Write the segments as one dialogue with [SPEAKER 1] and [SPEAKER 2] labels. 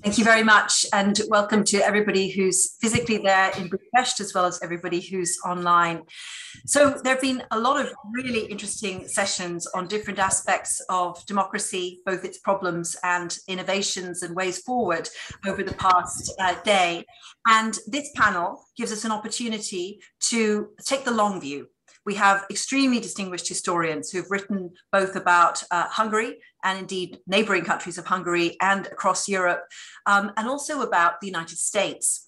[SPEAKER 1] Thank you very much, and welcome to everybody who's physically there in Budapest, as well as everybody who's online. So there have been a lot of really interesting sessions on different aspects of democracy, both its problems and innovations and ways forward over the past day. And this panel gives us an opportunity to take the long view. We have extremely distinguished historians who've written both about Hungary and indeed neighboring countries of Hungary and across Europe, and also about the United States,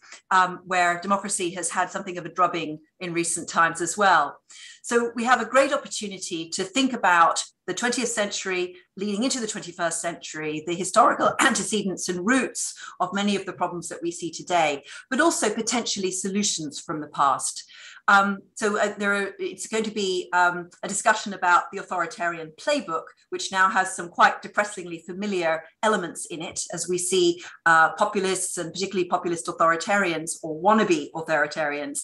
[SPEAKER 1] where democracy has had something of a drubbing in recent times as well. So we have a great opportunity to think about the 20th century leading into the 21st century, the historical antecedents and roots of many of the problems that we see today, but also potentially solutions from the past. It's going to be a discussion about the authoritarian playbook, which now has some quite depressingly familiar elements in it, as we see populists and particularly populist authoritarians or wannabe authoritarians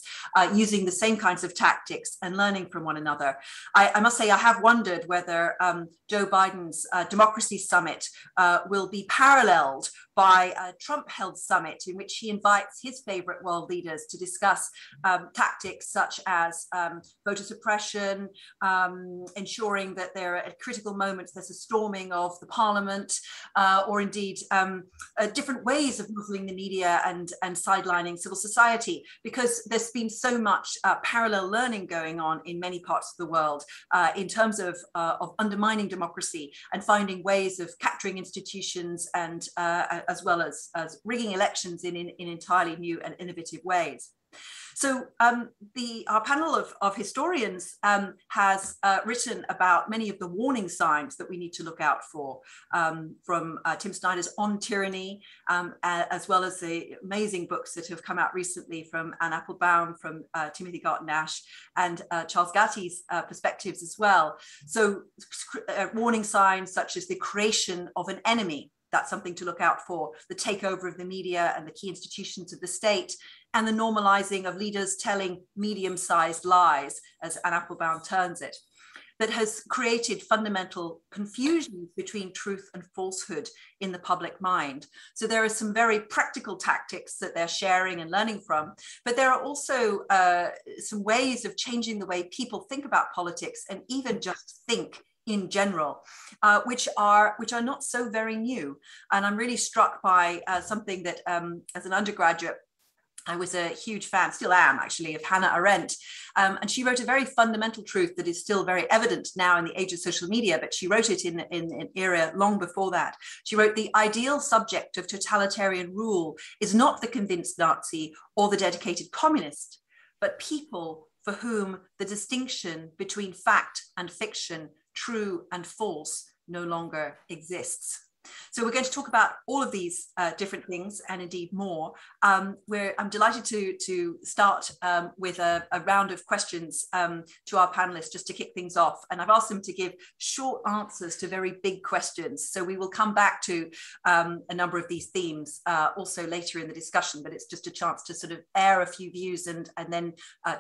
[SPEAKER 1] using the same kinds of tactics and learning from one another. I must say, I have wondered whether Joe Biden's Democracy Summit will be paralleled by a Trump-held summit in which he invites his favorite world leaders to discuss tactics such as voter suppression, ensuring that there are at critical moments there's a storming of the parliament, or indeed different ways of muzzling the media and sidelining civil society, because there's been so much parallel learning going on in many parts of the world in terms of undermining democracy and finding ways of capturing institutions and as well as rigging elections in entirely new and innovative ways. So our panel of historians has written about many of the warning signs that we need to look out for, from Tim Snyder's On Tyranny, as well as the amazing books that have come out recently from Anne Applebaum, from Timothy Garton and Charles Gati's perspectives as well. So warning signs such as the creation of an enemy. That's something to look out for, the takeover of the media and the key institutions of the state, and the normalizing of leaders telling medium-sized lies, as Anne Applebaum terms it, that has created fundamental confusion between truth and falsehood in the public mind. So there are some very practical tactics that they're sharing and learning from, but there are also some ways of changing the way people think about politics and even just think in general, which are not so very new. And I'm really struck by something that as an undergraduate, I was a huge fan, still am actually, of Hannah Arendt. And she wrote a very fundamental truth that is still very evident now in the age of social media, but she wrote it in an era long before that. She wrote, "The ideal subject of totalitarian rule is not the convinced Nazi or the dedicated communist, but people for whom the distinction between fact and fiction, true and false, no longer exists." So we're going to talk about all of these different things and indeed more. I'm delighted to start with a round of questions to our panelists just to kick things off. And I've asked them to give short answers to very big questions. So we will come back to a number of these themes also later in the discussion, but it's just a chance to sort of air a few views and then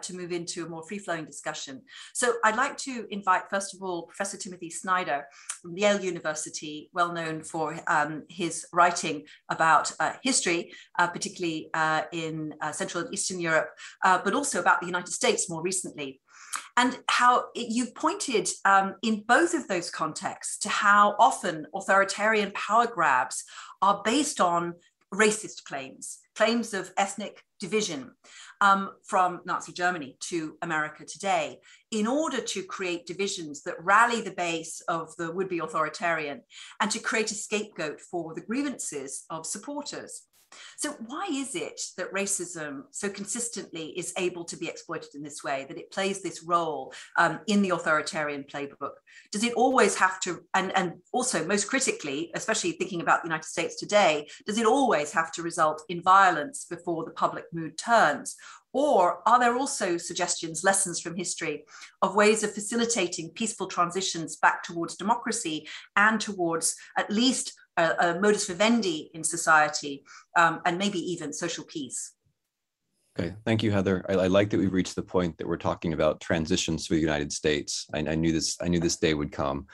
[SPEAKER 1] to move into a more free-flowing discussion. So I'd like to invite, first of all, Professor Timothy Snyder from Yale University, well known for his writing about history, particularly in Central and Eastern Europe, but also about the United States more recently. And how you've pointed in both of those contexts to how often authoritarian power grabs are based on racist claims of ethnic division from Nazi Germany to America today, in order to create divisions that rally the base of the would-be authoritarian and to create a scapegoat for the grievances of supporters. So why is it that racism so consistently is able to be exploited in this way, that it plays this role in the authoritarian playbook? Does it always have to, and also most critically, especially thinking about the United States today, does it always have to result in violence before the public mood turns? Or are there also suggestions, lessons from history, of ways of facilitating peaceful transitions back towards democracy and towards at least a modus vivendi in society, and maybe even social peace?
[SPEAKER 2] Okay, thank you, Heather. I like that we've reached the point that we're talking about transitions for the United States. I knew this day would come.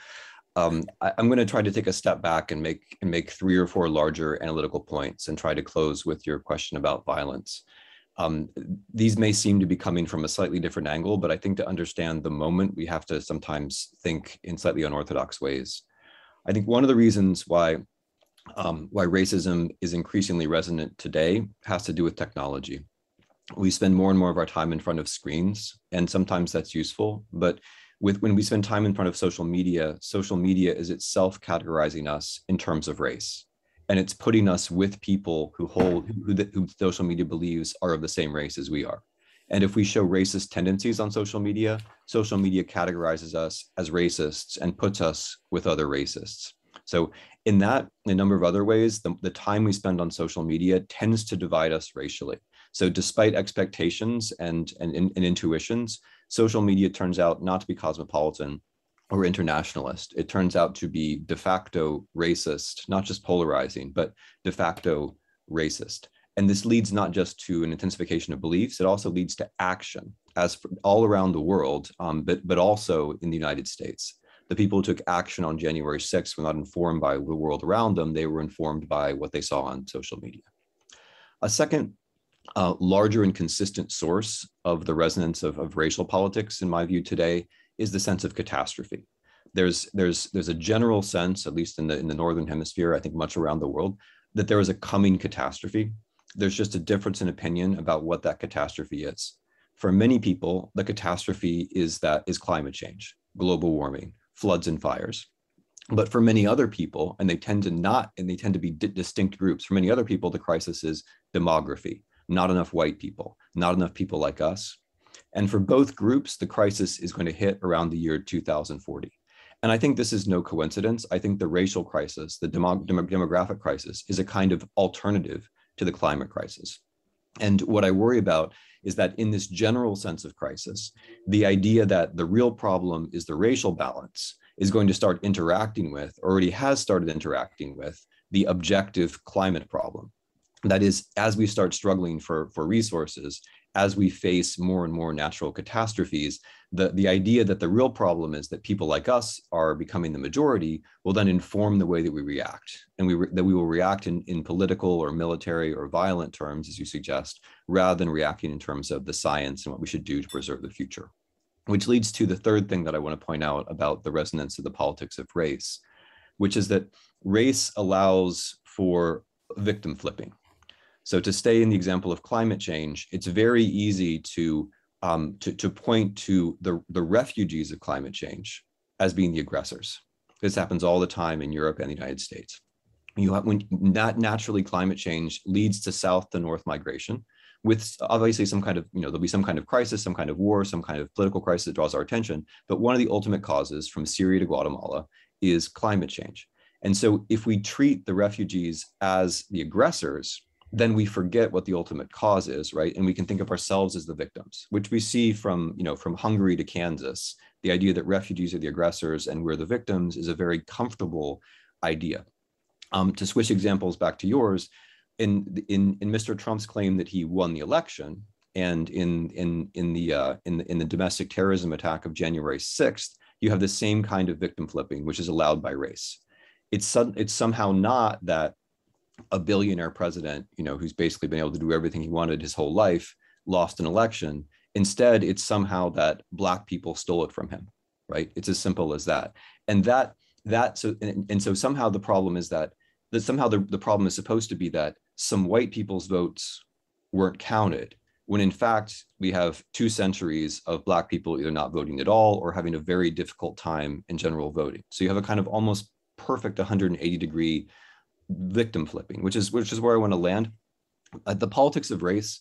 [SPEAKER 2] I'm going to try to take a step back and make 3 or 4 larger analytical points and try to close with your question about violence. These may seem to be coming from a slightly different angle, but I think to understand the moment, we have to sometimes think in slightly unorthodox ways. I think one of the reasons why racism is increasingly resonant today has to do with technology. We spend more and more of our time in front of screens, and sometimes that's useful, but when we spend time in front of social media is itself categorizing us in terms of race. And it's putting us with people who social media believes are of the same race as we are. And if we show racist tendencies on social media categorizes us as racists and puts us with other racists. So in a number of other ways, the time we spend on social media tends to divide us racially. So despite expectations and intuitions, social media turns out not to be cosmopolitan or internationalist. It turns out to be de facto racist, not just polarizing, but de facto racist. And this leads not just to an intensification of beliefs, it also leads to action all around the world, but also in the United States. The people who took action on January 6th were not informed by the world around them, they were informed by what they saw on social media. A second larger and consistent source of the resonance of racial politics, in my view today, is the sense of catastrophe. There's a general sense, at least in the Northern Hemisphere, I think much around the world, that there is a coming catastrophe. There's just a difference in opinion about what that catastrophe is. For many people, the catastrophe is climate change, global warming, floods and fires. But for many other people, and they tend to be distinct groups, for many other people, the crisis is demography, not enough white people, not enough people like us. And for both groups, the crisis is going to hit around the year 2040. And I think this is no coincidence. I think the racial crisis, the demographic crisis, is a kind of alternative to the climate crisis. And what I worry about is that in this general sense of crisis, the idea that the real problem is the racial balance is going to start interacting with, or already has started interacting with, the objective climate problem. That is, as we start struggling for resources, as we face more and more natural catastrophes, the idea that the real problem is that people like us are becoming the majority will then inform the way that we react. And that we will react in political or military or violent terms, as you suggest, rather than reacting in terms of the science and what we should do to preserve the future. Which leads to the third thing that I want to point out about the resonance of the politics of race, which is that race allows for victim flipping. So to stay in the example of climate change, it's very easy to point to the refugees of climate change as being the aggressors. This happens all the time in Europe and the United States. Naturally, climate change leads to south to north migration, with obviously some kind of, there'll be some kind of crisis, some kind of war, some kind of political crisis that draws our attention. But one of the ultimate causes from Syria to Guatemala is climate change. And so if we treat the refugees as the aggressors, then we forget what the ultimate cause is, right? And we can think of ourselves as the victims, which we see from Hungary to Kansas. The idea that refugees are the aggressors and we're the victims is a very comfortable idea. To switch examples back to yours, in Mr. Trump's claim that he won the election, and in the domestic terrorism attack of January 6th, you have the same kind of victim flipping, which is allowed by race. It's somehow not that a billionaire president, who's basically been able to do everything he wanted his whole life, lost an election. Instead, it's somehow that Black people stole it from him, right? It's as simple as that. And so somehow the problem is that somehow the problem is supposed to be that some white people's votes weren't counted, when in fact we have 2 centuries of Black people either not voting at all or having a very difficult time in general voting. So you have a kind of almost perfect 180-degree victim flipping, which is where I want to land. The politics of race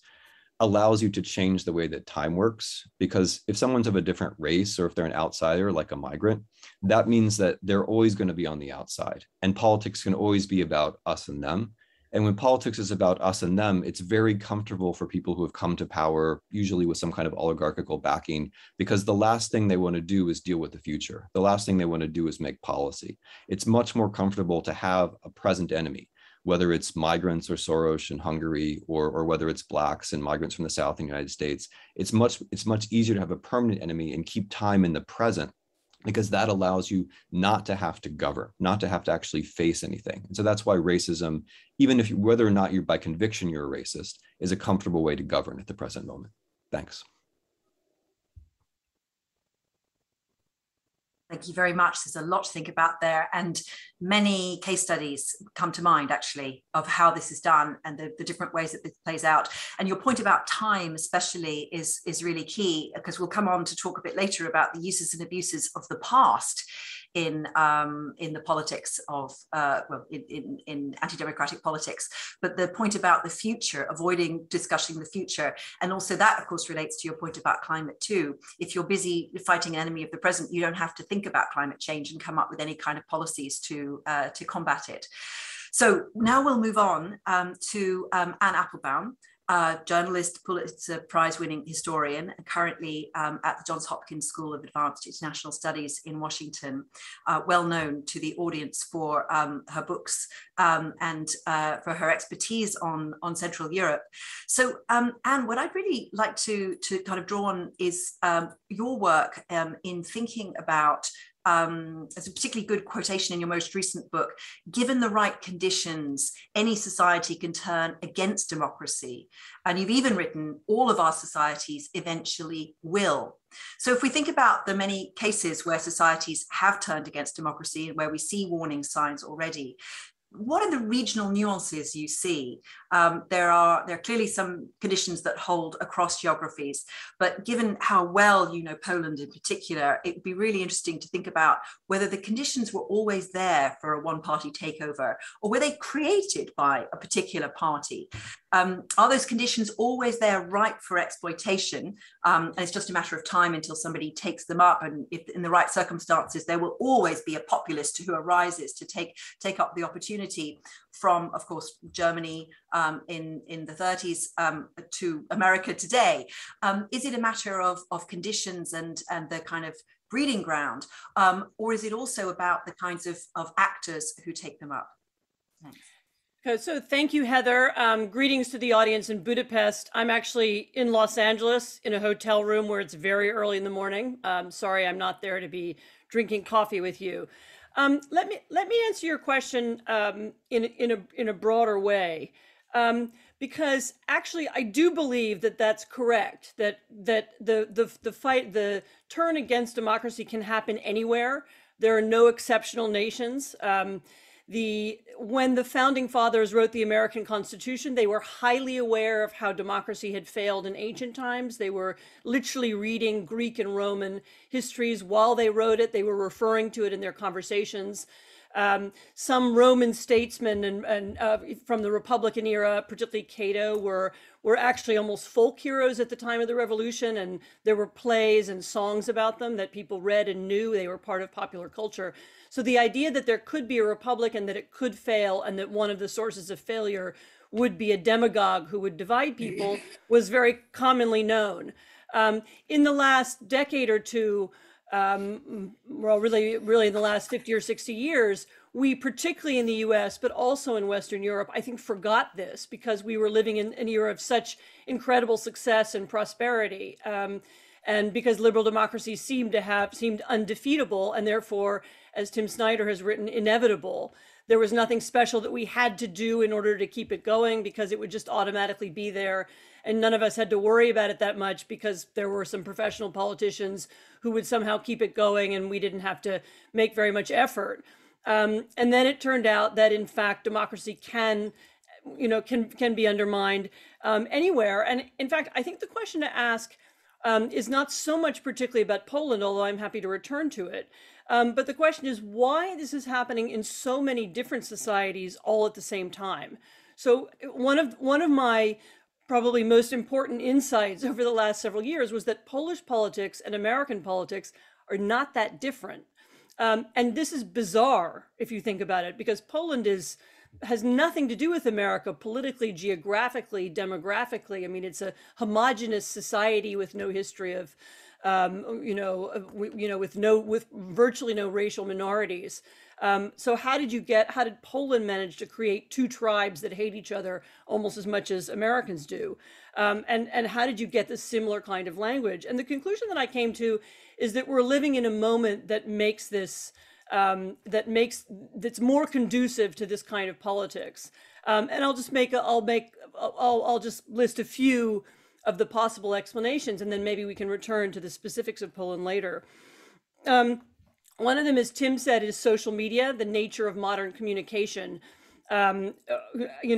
[SPEAKER 2] allows you to change the way that time works, because if someone's of a different race, or if they're an outsider like a migrant, that means that they're always going to be on the outside, and politics can always be about us and them. And when politics is about us and them, it's very comfortable for people who have come to power, usually with some kind of oligarchical backing, because the last thing they want to do is deal with the future. The last thing they want to do is make policy. It's much more comfortable to have a present enemy, whether it's migrants or Soros in Hungary, or whether it's Blacks and migrants from the South in the United States. It's much easier to have a permanent enemy and keep time in the present because that allows you not to have to govern, not to have to actually face anything. And so that's why racism, even if whether or not you're by conviction you're a racist, is a comfortable way to govern at the present moment. Thanks.
[SPEAKER 1] Thank you very much. There's a lot to think about there, and many case studies come to mind actually of how this is done and the different ways that this plays out. And your point about time especially is really key, because we'll come on to talk a bit later about the uses and abuses of the past in the politics of, in anti-democratic politics. But the point about the future, avoiding discussing the future, and also that of course relates to your point about climate too. If you're busy fighting an enemy of the present, you don't have to think about climate change and come up with any kind of policies to combat it. So now we'll move on to Anne Applebaum, journalist, Pulitzer Prize-winning historian, currently at the Johns Hopkins School of Advanced International Studies in Washington, well known to the audience for her books and for her expertise on Central Europe. So Anne, what I'd really like to kind of draw on is your work in thinking about, as a particularly good quotation in your most recent book, given the right conditions, any society can turn against democracy. And you've even written, all of our societies eventually will. So if we think about the many cases where societies have turned against democracy and where we see warning signs already, what are the regional nuances you see? There are clearly some conditions that hold across geographies, but given how well you know Poland in particular, it would be really interesting to think about whether the conditions were always there for a one-party takeover, or were they created by a particular party? Are those conditions always there ripe for exploitation? And it's just a matter of time until somebody takes them up, and if in the right circumstances, there will always be a populist who arises to take up the opportunity from, of course, Germany in the 30s to America today. Is it a matter of conditions and the kind of breeding ground, or is it also about the kinds of actors who take them up? Thanks.
[SPEAKER 3] So thank you, Heather. Greetings to the audience in Budapest. I'm actually in Los Angeles in a hotel room where it's very early in the morning. Sorry, I'm not there to be drinking coffee with you. Let me answer your question in a broader way, because actually I do believe that that's correct. That the turn against democracy can happen anywhere. There are no exceptional nations. When the founding fathers wrote the American Constitution, they were highly aware of how democracy had failed in ancient times. They were literally reading Greek and Roman histories while they wrote it. They were referring to it in their conversations. Some Roman statesmen and from the Republican era, particularly Cato, were actually almost folk heroes at the time of the Revolution, and there were plays and songs about them that people read and knew. They were part of popular culture. So the idea that there could be a republic and that it could fail, and that one of the sources of failure would be a demagogue who would divide people, was very commonly known. In the last decade or two, well, really in the last 50 or 60 years, we, particularly in the US, but also in Western Europe, I think forgot this because we were living in an era of such incredible success and prosperity. And because liberal democracy seemed undefeatable, and therefore, as Tim Snyder has written, inevitable. There was nothing special that we had to do in order to keep it going, because it would just automatically be there. And none of us had to worry about it that much because there were some professional politicians who would somehow keep it going, and we didn't have to make very much effort. And then it turned out that, in fact, democracy can be undermined anywhere. And in fact, I think the question to ask is not so much particularly about Poland, although I'm happy to return to it. But the question is why this is happening in so many different societies all at the same time. So one of my probably most important insights over the last several years was that Polish politics and American politics are not that different. And this is bizarre if you think about it, because Poland has nothing to do with America politically, geographically, demographically. I mean, it's a homogenous society with no history of, with virtually no racial minorities. So how did Poland manage to create two tribes that hate each other almost as much as Americans do? And how did you get this similar kind of language? And the conclusion that I came to is that we're living in a moment that makes this, that's more conducive to this kind of politics. And I'll just list a few of the possible explanations, and then maybe we can return to the specifics of Poland later. One of them, as Tim said, is social media, the nature of modern communication. And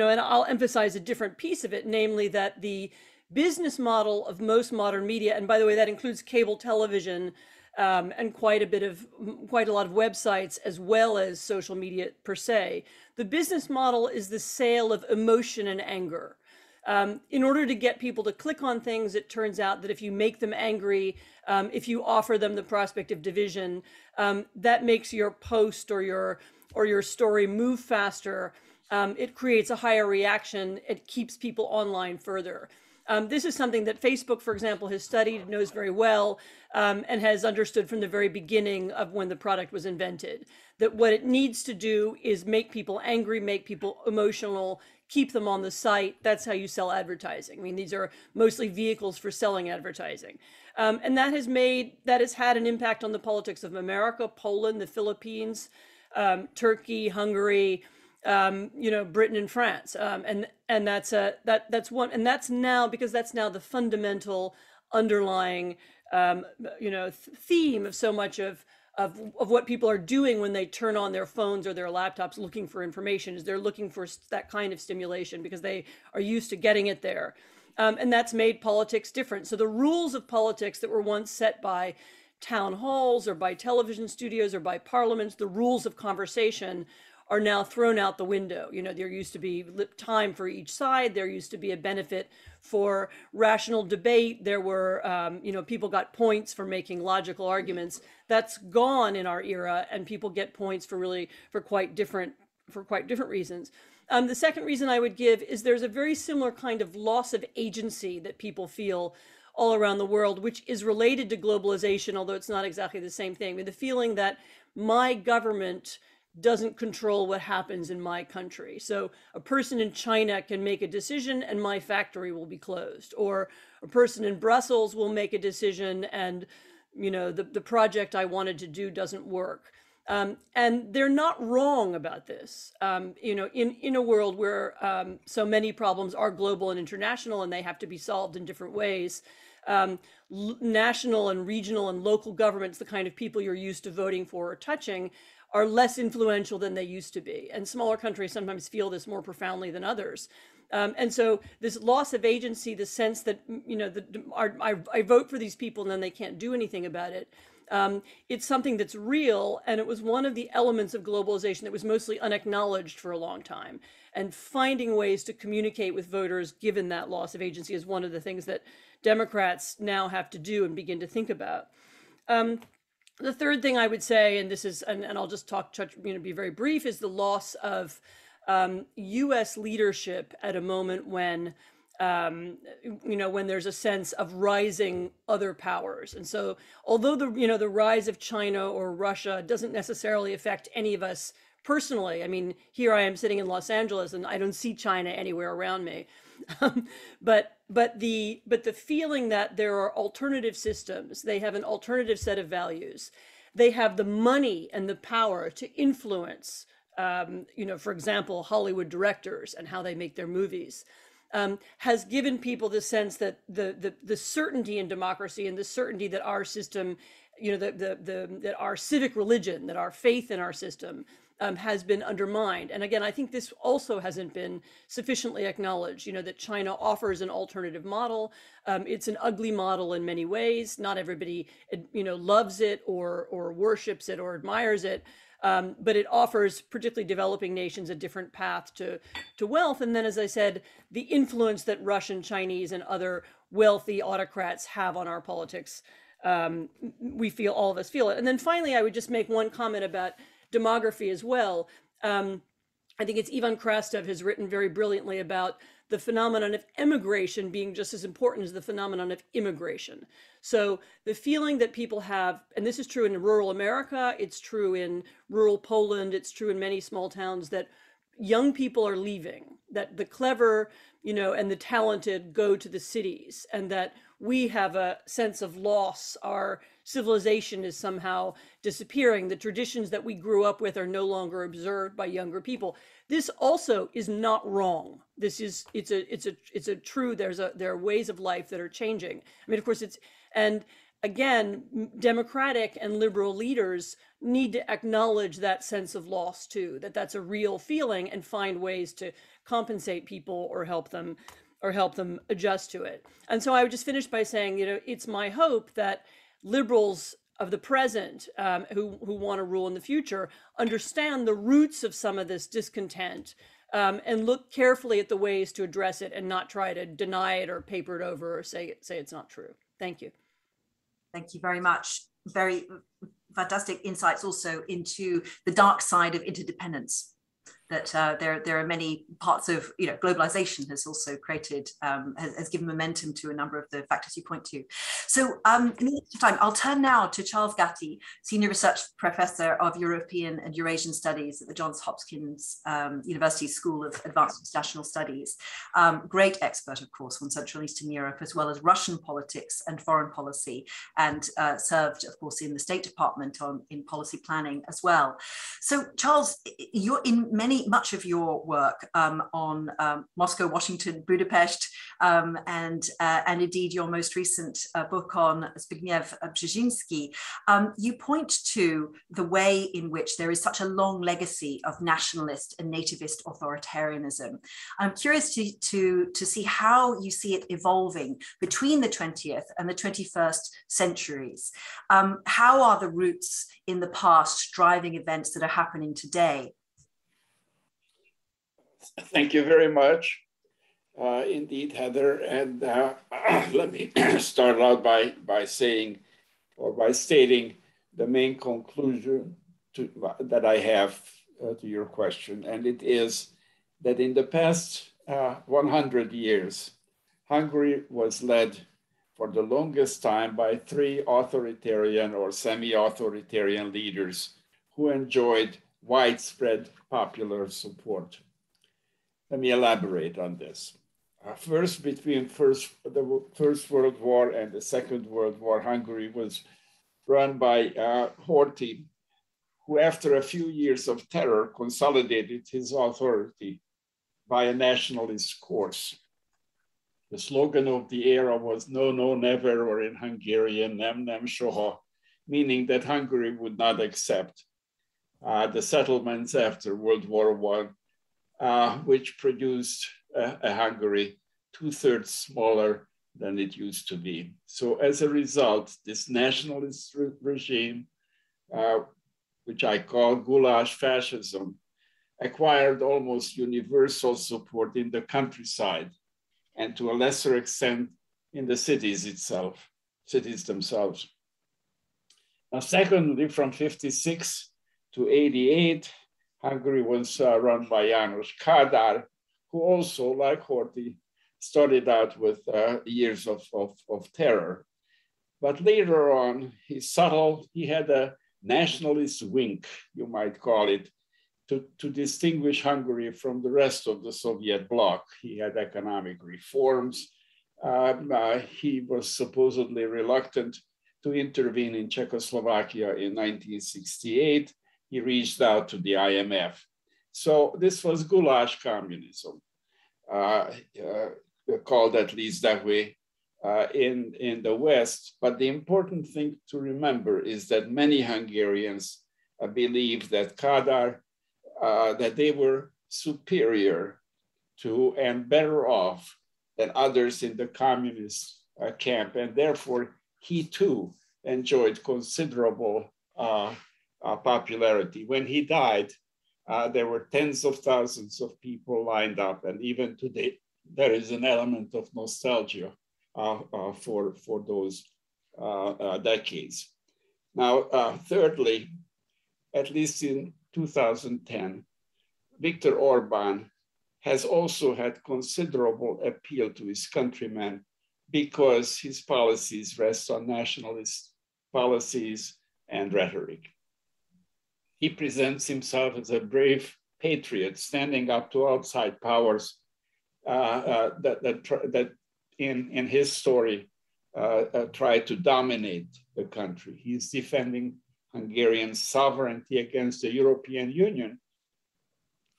[SPEAKER 3] I'll emphasize a different piece of it, namely that the business model of most modern media, and by the way, that includes cable television and quite a lot of websites, as well as social media per se. The business model is the sale of emotion and anger. In order to get people to click on things, it turns out that if you make them angry, if you offer them the prospect of division, that makes your post or your story move faster. It creates a higher reaction. It keeps people online further. This is something that Facebook, for example, has studied, knows very well, and has understood from the very beginning of when the product was invented, that what it needs to do is make people angry, make people emotional, keep them on the site. That's how you sell advertising. I mean, these are mostly vehicles for selling advertising. And that has had an impact on the politics of America, Poland, the Philippines, Turkey, Hungary, Britain and France. And that's one, and that's now the fundamental underlying, theme of so much of what people are doing when they turn on their phones or their laptops looking for information, is they're looking for that kind of stimulation because they are used to getting it there. And that's made politics different. So the rules of politics that were once set by town halls or by television studios or by parliaments, the rules of conversation are now thrown out the window. There used to be time for each side. There used to be a benefit for rational debate. There were, people got points for making logical arguments. That's gone in our era, and people get points for quite different reasons. The second reason I would give is there's a very similar kind of loss of agency that people feel all around the world, which is related to globalization, although it's not exactly the same thing. I mean, the feeling that my government doesn't control what happens in my country. So a person in China can make a decision and my factory will be closed, or a person in Brussels will make a decision and the project I wanted to do doesn't work. And they're not wrong about this. In a world where so many problems are global and international and they have to be solved in different ways, national and regional and local governments, the kind of people you're used to voting for or touching, are less influential than they used to be. And smaller countries sometimes feel this more profoundly than others. And so this loss of agency, the sense that, I vote for these people and then they can't do anything about it. It's something that's real, and it was one of the elements of globalization that was mostly unacknowledged for a long time. And finding ways to communicate with voters given that loss of agency is one of the things that Democrats now have to do and begin to think about. The third thing I would say, and this is, and I'll just be very brief, is the loss of U.S. leadership at a moment when, when there's a sense of rising other powers. And so, although the rise of China or Russia doesn't necessarily affect any of us personally, I mean, here I am sitting in Los Angeles and I don't see China anywhere around me. But the feeling that there are alternative systems, they have an alternative set of values, they have the money and the power to influence, for example, Hollywood directors and how they make their movies, has given people the sense that the certainty in democracy and the certainty that our system, that our civic religion, that our faith in our system has been undermined. And again, I think this also hasn't been sufficiently acknowledged, that China offers an alternative model. It's an ugly model in many ways. Not everybody, loves it or worships it or admires it. But it offers particularly developing nations a different path to wealth. And then, as I said, the influence that Russian, Chinese, and other wealthy autocrats have on our politics, all of us feel it. And then finally, I would just make one comment about demography as well. I I think it's Ivan Krastev has written very brilliantly about the phenomenon of emigration being just as important as the phenomenon of immigration. So the feeling that people have, and this is true in rural America, it's true in rural Poland, it's true in many small towns, that young people are leaving, that the clever, and the talented go to the cities, and that we have a sense of loss. Our civilization is somehow disappearing. The traditions that we grew up with are no longer observed by younger people. This also is not wrong. It's a true, there are ways of life that are changing. I mean, of course and again, democratic and liberal leaders need to acknowledge that sense of loss too, that's a real feeling, and find ways to compensate people or help them adjust to it. And so I would just finish by saying, it's my hope that liberals of the present who want to rule in the future understand the roots of some of this discontent, and look carefully at the ways to address it and not try to deny it or paper it over or say it's not true. Thank you.
[SPEAKER 1] Thank you very much. Very fantastic insights also into the dark side of interdependence. That there are many parts of, globalization has also created, has given momentum to a number of the factors you point to. So in the interest of time, I'll turn now to Charles Gati, Senior Research Professor of European and Eurasian Studies at the Johns Hopkins University School of Advanced International Studies. Great expert, of course, on Central and Eastern Europe, as well as Russian politics and foreign policy, and served, of course, in the State Department in policy planning as well. So Charles, you're in much of your work on Moscow, Washington, Budapest, and indeed your most recent book on Zbigniew Brzezinski, you point to the way in which there is such a long legacy of nationalist and nativist authoritarianism. I'm curious to see how you see it evolving between the 20th and the 21st centuries. How are the roots in the past driving events that are happening today?
[SPEAKER 4] Thank you very much, indeed, Heather. And let me start out by saying, or by stating, the main conclusion that I have to your question. And it is that in the past 100 years, Hungary was led for the longest time by three authoritarian or semi-authoritarian leaders who enjoyed widespread popular support. Let me elaborate on this. First, between the First World War and the Second World War, Hungary was run by Horthy, who after a few years of terror consolidated his authority by a nationalist course. The slogan of the era was "No, no, never," or in Hungarian, "Nem, nem, soha," meaning that Hungary would not accept the settlements after World War I, which produced a Hungary 2/3 smaller than it used to be. So as a result, this nationalist regime, which I call goulash fascism, acquired almost universal support in the countryside, and to a lesser extent in the cities themselves. Now, secondly, from 56 to 88, Hungary was run by János Kádár, who also, like Horthy, started out with years of terror. But later on, he had a nationalist wink, you might call it, to distinguish Hungary from the rest of the Soviet bloc. He had economic reforms. He was supposedly reluctant to intervene in Czechoslovakia in 1968. He reached out to the IMF. So this was goulash communism, called at least that way in the West. But the important thing to remember is that many Hungarians believed that Kádár, that they were superior to and better off than others in the communist camp. And therefore, he too enjoyed considerable popularity. When he died, there were tens of thousands of people lined up. And even today, there is an element of nostalgia for those decades. Now, thirdly, at least in 2010, Viktor Orban has also had considerable appeal to his countrymen because his policies rest on nationalist policies and rhetoric. He presents himself as a brave patriot standing up to outside powers that in his story try to dominate the country. He's defending Hungarian sovereignty against the European Union,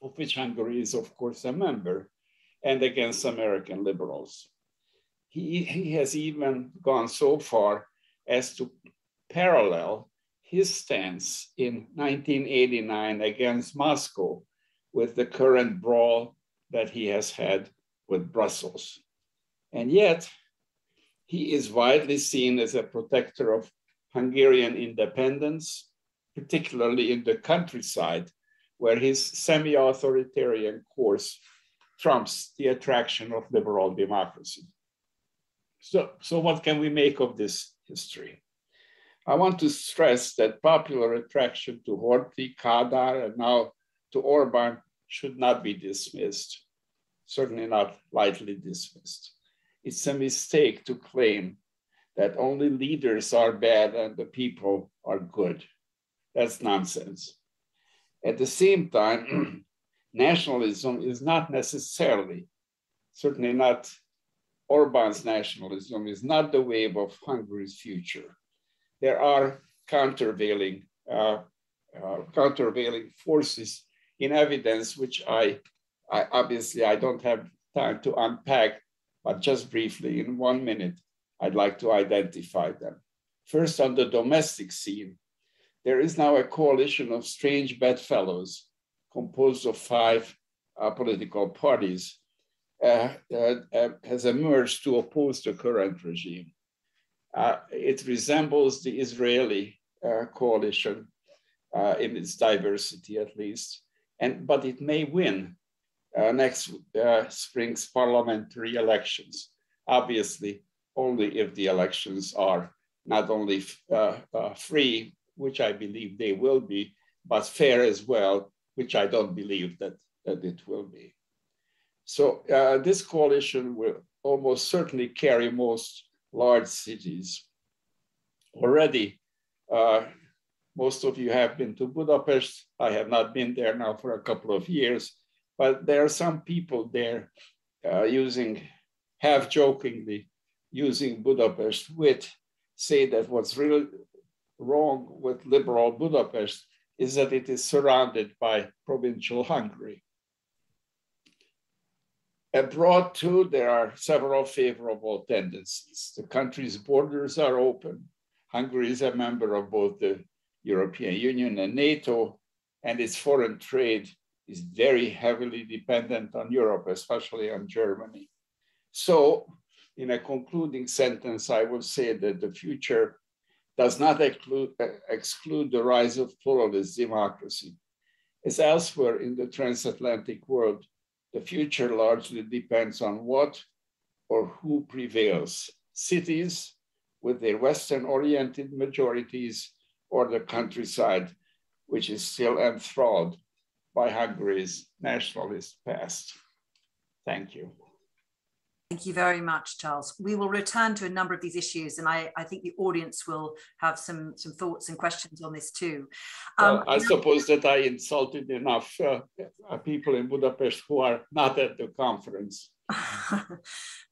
[SPEAKER 4] of which Hungary is, of course, a member, and against American liberals. He has even gone so far as to parallel his stance in 1989 against Moscow with the current brawl that he has had with Brussels. And yet, he is widely seen as a protector of Hungarian independence, particularly in the countryside, where his semi-authoritarian course trumps the attraction of liberal democracy. So what can we make of this history? I want to stress that popular attraction to Horthy, Kádár, and now to Orban should not be dismissed, certainly not lightly dismissed. It's a mistake to claim that only leaders are bad and the people are good. That's nonsense. At the same time, nationalism is not necessarily, certainly not Orban's nationalism, is not the wave of Hungary's future. There are countervailing forces in evidence, which I obviously I don't have time to unpack, but just briefly in 1 minute, I'd like to identify them. First, on the domestic scene, there is now a coalition of strange bedfellows composed of 5 political parties has emerged to oppose the current regime. It resembles the Israeli coalition in its diversity, at least, but it may win next spring's parliamentary elections, obviously only if the elections are not only free, which I believe they will be, but fair as well, which I don't believe that it will be. So this coalition will almost certainly carry most large cities. Already, most of you have been to Budapest. I have not been there now for a couple of years, but there are some people there half-jokingly, using Budapest wit, say that what's really wrong with liberal Budapest is that it is surrounded by provincial Hungary. Abroad too, there are several favorable tendencies. The country's borders are open. Hungary is a member of both the European Union and NATO, and its foreign trade is very heavily dependent on Europe, especially on Germany. So, in a concluding sentence, I will say that the future does not exclude the rise of pluralist democracy. As elsewhere in the transatlantic world, the future largely depends on what or who prevails: cities with their Western-oriented majorities, or the countryside, which is still enthralled by Hungary's nationalist past. Thank you.
[SPEAKER 1] Thank you very much, Charles. We will return to a number of these issues, and I think the audience will have some thoughts and questions on this too.
[SPEAKER 4] I suppose that I insulted enough people in Budapest who are not at the conference.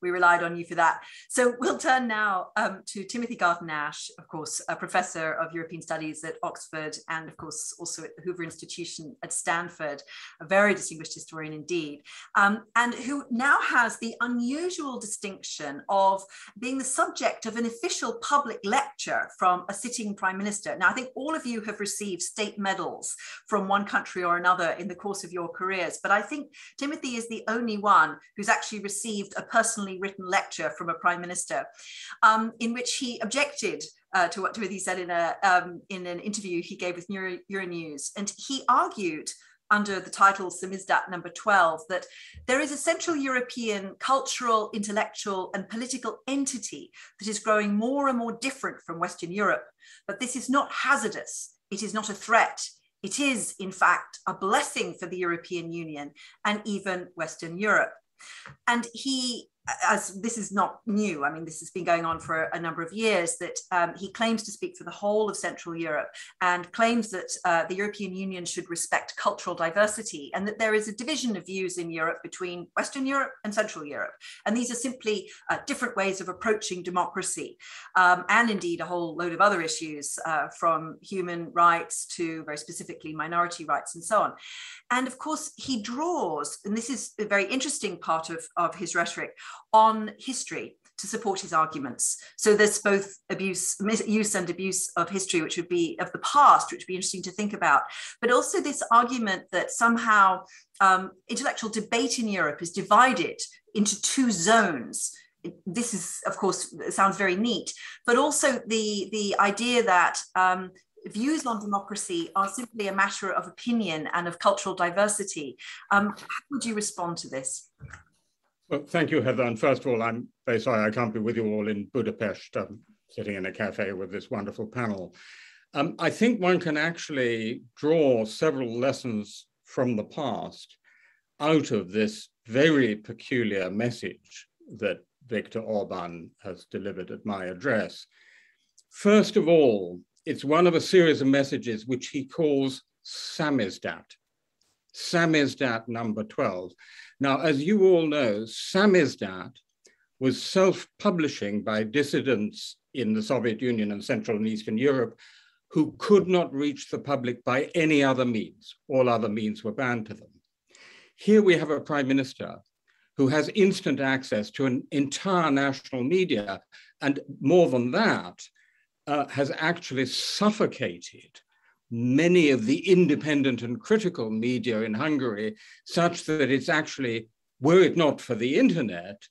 [SPEAKER 1] We relied on you for that. So we'll turn now to Timothy Garton Ash, of course, a professor of European Studies at Oxford, and of course also at the Hoover Institution at Stanford, a very distinguished historian indeed, and who now has the unusual distinction of being the subject of an official public lecture from a sitting prime minister. Now, I think all of you have received state medals from one country or another in the course of your careers, but I think Timothy is the only one who's actually received a personally written lecture from a prime minister, in which he objected to what Timothy said in an interview he gave with Euronews. And he argued under the title Samizdat number 12 that there is a Central European cultural, intellectual and political entity that is growing more and more different from Western Europe. But this is not hazardous. It is not a threat. It is, in fact, a blessing for the European Union and even Western Europe. And he, as this is not new, I mean, this has been going on for a number of years, that he claims to speak for the whole of Central Europe and claims that the European Union should respect cultural diversity, and that there is a division of views in Europe between Western Europe and Central Europe. And these are simply different ways of approaching democracy, and indeed a whole load of other issues, from human rights to very specifically minority rights and so on. And of course, he draws, and this is a very interesting part of his rhetoric, on history to support his arguments. So there's both misuse and abuse of history, which would be of the past, which would be interesting to think about, but also this argument that somehow intellectual debate in Europe is divided into two zones. This is, of course, sounds very neat, but also the idea that views on democracy are simply a matter of opinion and of cultural diversity. How would you respond to this?
[SPEAKER 5] Well, thank you, Heather. And first of all, I'm very sorry I can't be with you all in Budapest, sitting in a cafe with this wonderful panel. I think one can actually draw several lessons from the past out of this very peculiar message that Viktor Orbán has delivered at my address. First of all, it's one of a series of messages which he calls samizdat. Samizdat number 12. Now, as you all know, samizdat was self-publishing by dissidents in the Soviet Union and Central and Eastern Europe who could not reach the public by any other means. All other means were banned to them. Here we have a prime minister who has instant access to an entire national media, and more than that, has actually suffocated many of the independent and critical media in Hungary, such that it's actually, were it not for the internet,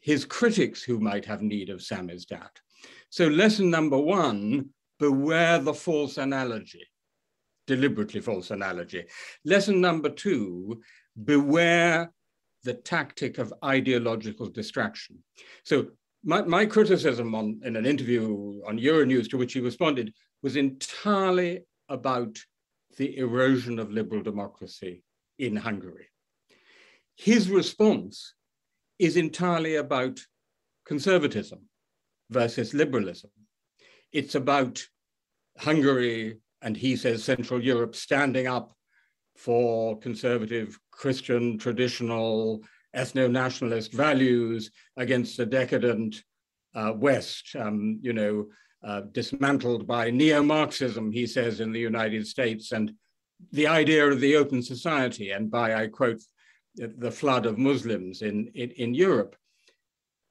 [SPEAKER 5] his critics who might have need of samizdat. So lesson number one, beware the false analogy, deliberately false analogy. Lesson number two, beware the tactic of ideological distraction. So my criticism in an interview on Euronews to which he responded was entirely about the erosion of liberal democracy in Hungary. His response is entirely about conservatism versus liberalism. It's about Hungary, and he says Central Europe, standing up for conservative, Christian, traditional, ethno-nationalist values against a decadent West, dismantled by neo-Marxism, he says, in the United States, and the idea of the open society, and by, I quote, the flood of Muslims in Europe.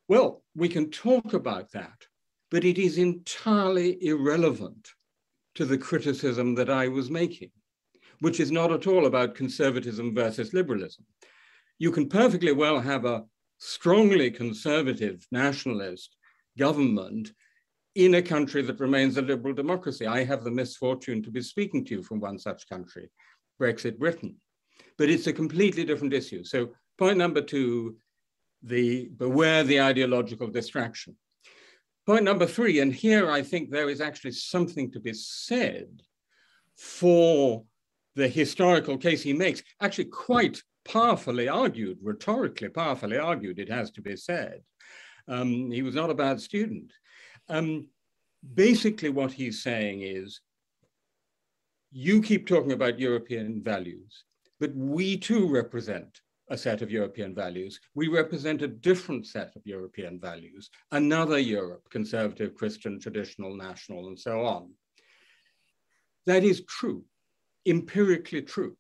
[SPEAKER 5] Well, we can talk about that, but it is entirely irrelevant to the criticism that I was making, which is not at all about conservatism versus liberalism. You can perfectly well have a strongly conservative nationalist government in a country that remains a liberal democracy. I have the misfortune to be speaking to you from one such country, Brexit Britain. But it's a completely different issue. So point number two, beware the ideological distraction. Point number three, and here I think there is actually something to be said for the historical case he makes, actually quite powerfully argued, rhetorically powerfully argued, it has to be said. He was not a bad student. Basically what he's saying is, you keep talking about European values, but we too represent a set of European values. We represent a different set of European values, another Europe, conservative, Christian, traditional, national, and so on. That is true, empirically true.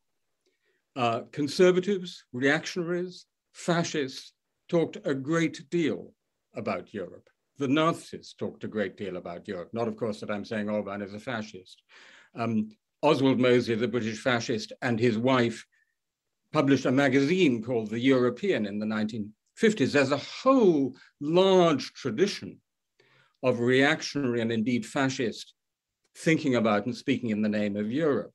[SPEAKER 5] Conservatives, reactionaries, fascists talked a great deal about Europe. The Nazis talked a great deal about Europe. Not, of course, that I'm saying Orbán is a fascist. Oswald Mosley, the British fascist, and his wife published a magazine called The European in the 1950s. There's a whole large tradition of reactionary and indeed fascist thinking about and speaking in the name of Europe.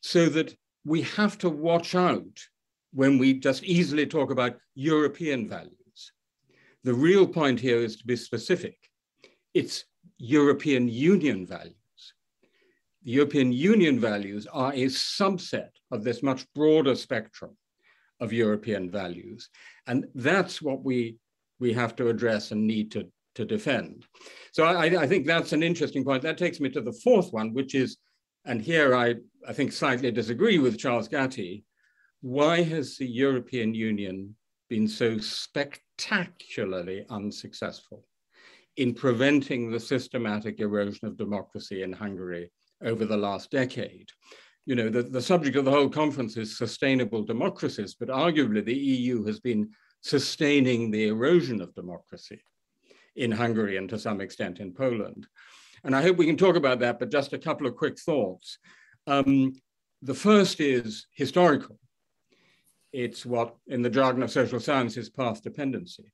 [SPEAKER 5] So that we have to watch out when we just easily talk about European values. The real point here is to be specific. It's European Union values. the European Union values are a subset of this much broader spectrum of European values. And that's what we have to address and need to defend. So I think that's an interesting point. That takes me to the fourth one, which is, and here I think slightly disagree with Charles Gati, why has the European Union been so spectacularly unsuccessful in preventing the systematic erosion of democracy in Hungary over the last decade? You know, the subject of the whole conference is sustainable democracies, but arguably the EU has been sustaining the erosion of democracy in Hungary and to some extent in Poland. And I hope we can talk about that, but just a couple of quick thoughts. The first is historical. It's what in the jargon of social science is path dependency.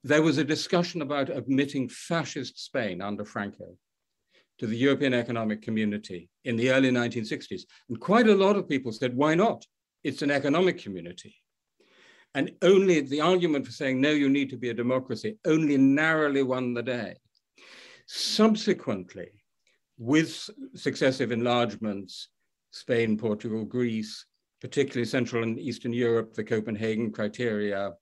[SPEAKER 5] There was a discussion about admitting fascist Spain under Franco to the European Economic Community in the early 1960s. And quite a lot of people said, why not? It's an economic community. And only the argument for saying, no, you need to be a democracy, only narrowly won the day. Subsequently, with successive enlargements, Spain, Portugal, Greece, particularly Central and Eastern Europe, the Copenhagen criteria,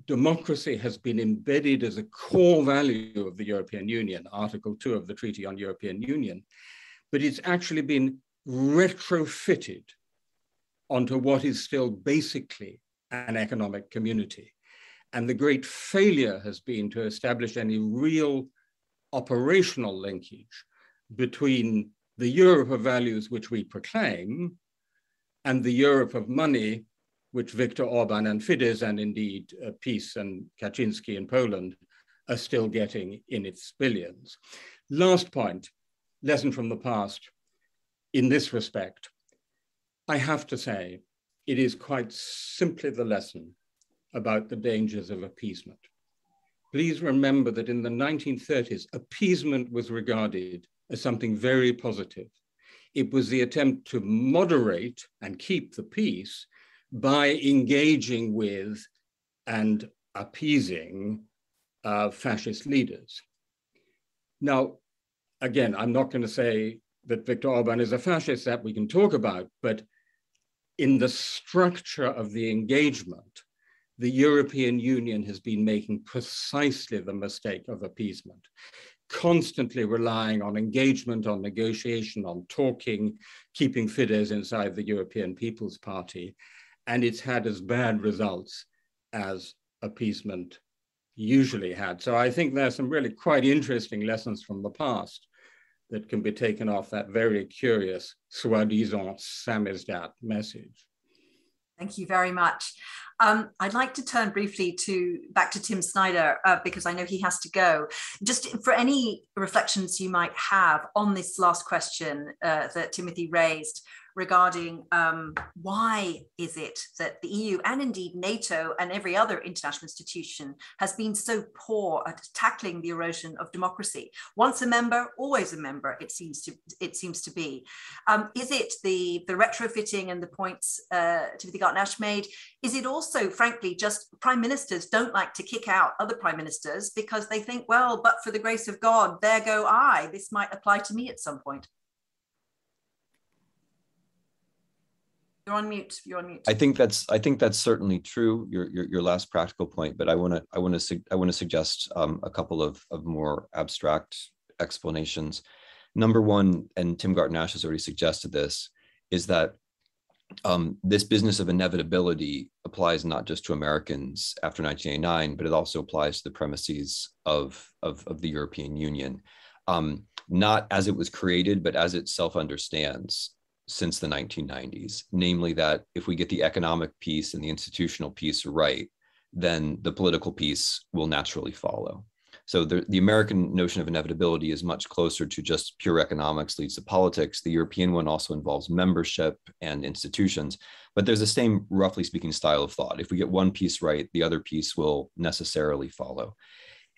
[SPEAKER 5] democracy has been embedded as a core value of the European Union, Article 2 of the Treaty on European Union, but it's actually been retrofitted onto what is still basically an economic community. And the great failure has been to establish any real operational linkage between the Europe of values which we proclaim and the Europe of money which Viktor Orban and Fidesz, and indeed PiS and Kaczynski in Poland, are still getting in its billions. Last point, lesson from the past. In this respect, I have to say, it is quite simply the lesson about the dangers of appeasement. Please remember that in the 1930s, appeasement was regarded as something very positive. It was the attempt to moderate and keep the peace by engaging with and appeasing fascist leaders. Now, again, I'm not going to say that Viktor Orban is a fascist, that we can talk about, but in the structure of the engagement, the European Union has been making precisely the mistake of appeasement, constantly relying on engagement, on negotiation, on talking, keeping Fidesz inside the European People's Party, and it's had as bad results as appeasement usually had. So I think there's some really quite interesting lessons from the past that can be taken off that very curious soi-disant samizdat message.
[SPEAKER 1] Thank you very much. I'd like to turn briefly back to Tim Snyder because I know he has to go. Just for any reflections you might have on this last question that Timothy raised regarding why is it that the EU and indeed NATO and every other international institution has been so poor at tackling the erosion of democracy? Once a member, always a member, it seems to be. Is it the retrofitting and the points Timothy Garton made? Is it also, frankly, just prime ministers don't like to kick out other prime ministers because they think, well, but for the grace of God, there go I. This might apply to me at some point. You're on mute. You're on mute.
[SPEAKER 2] I think that's certainly true. Your last practical point, but I want to suggest a couple of more abstract explanations. Number one, and Tim Garton has already suggested this, is that this business of inevitability applies not just to Americans after 1989, but it also applies to the premises of the European Union, not as it was created, but as it self-understands since the 1990s, namely that if we get the economic piece and the institutional piece right, then the political piece will naturally follow. So the American notion of inevitability is much closer to just pure economics leads to politics. The European one also involves membership and institutions, but there's the same, roughly speaking, style of thought. If we get one piece right, the other piece will necessarily follow.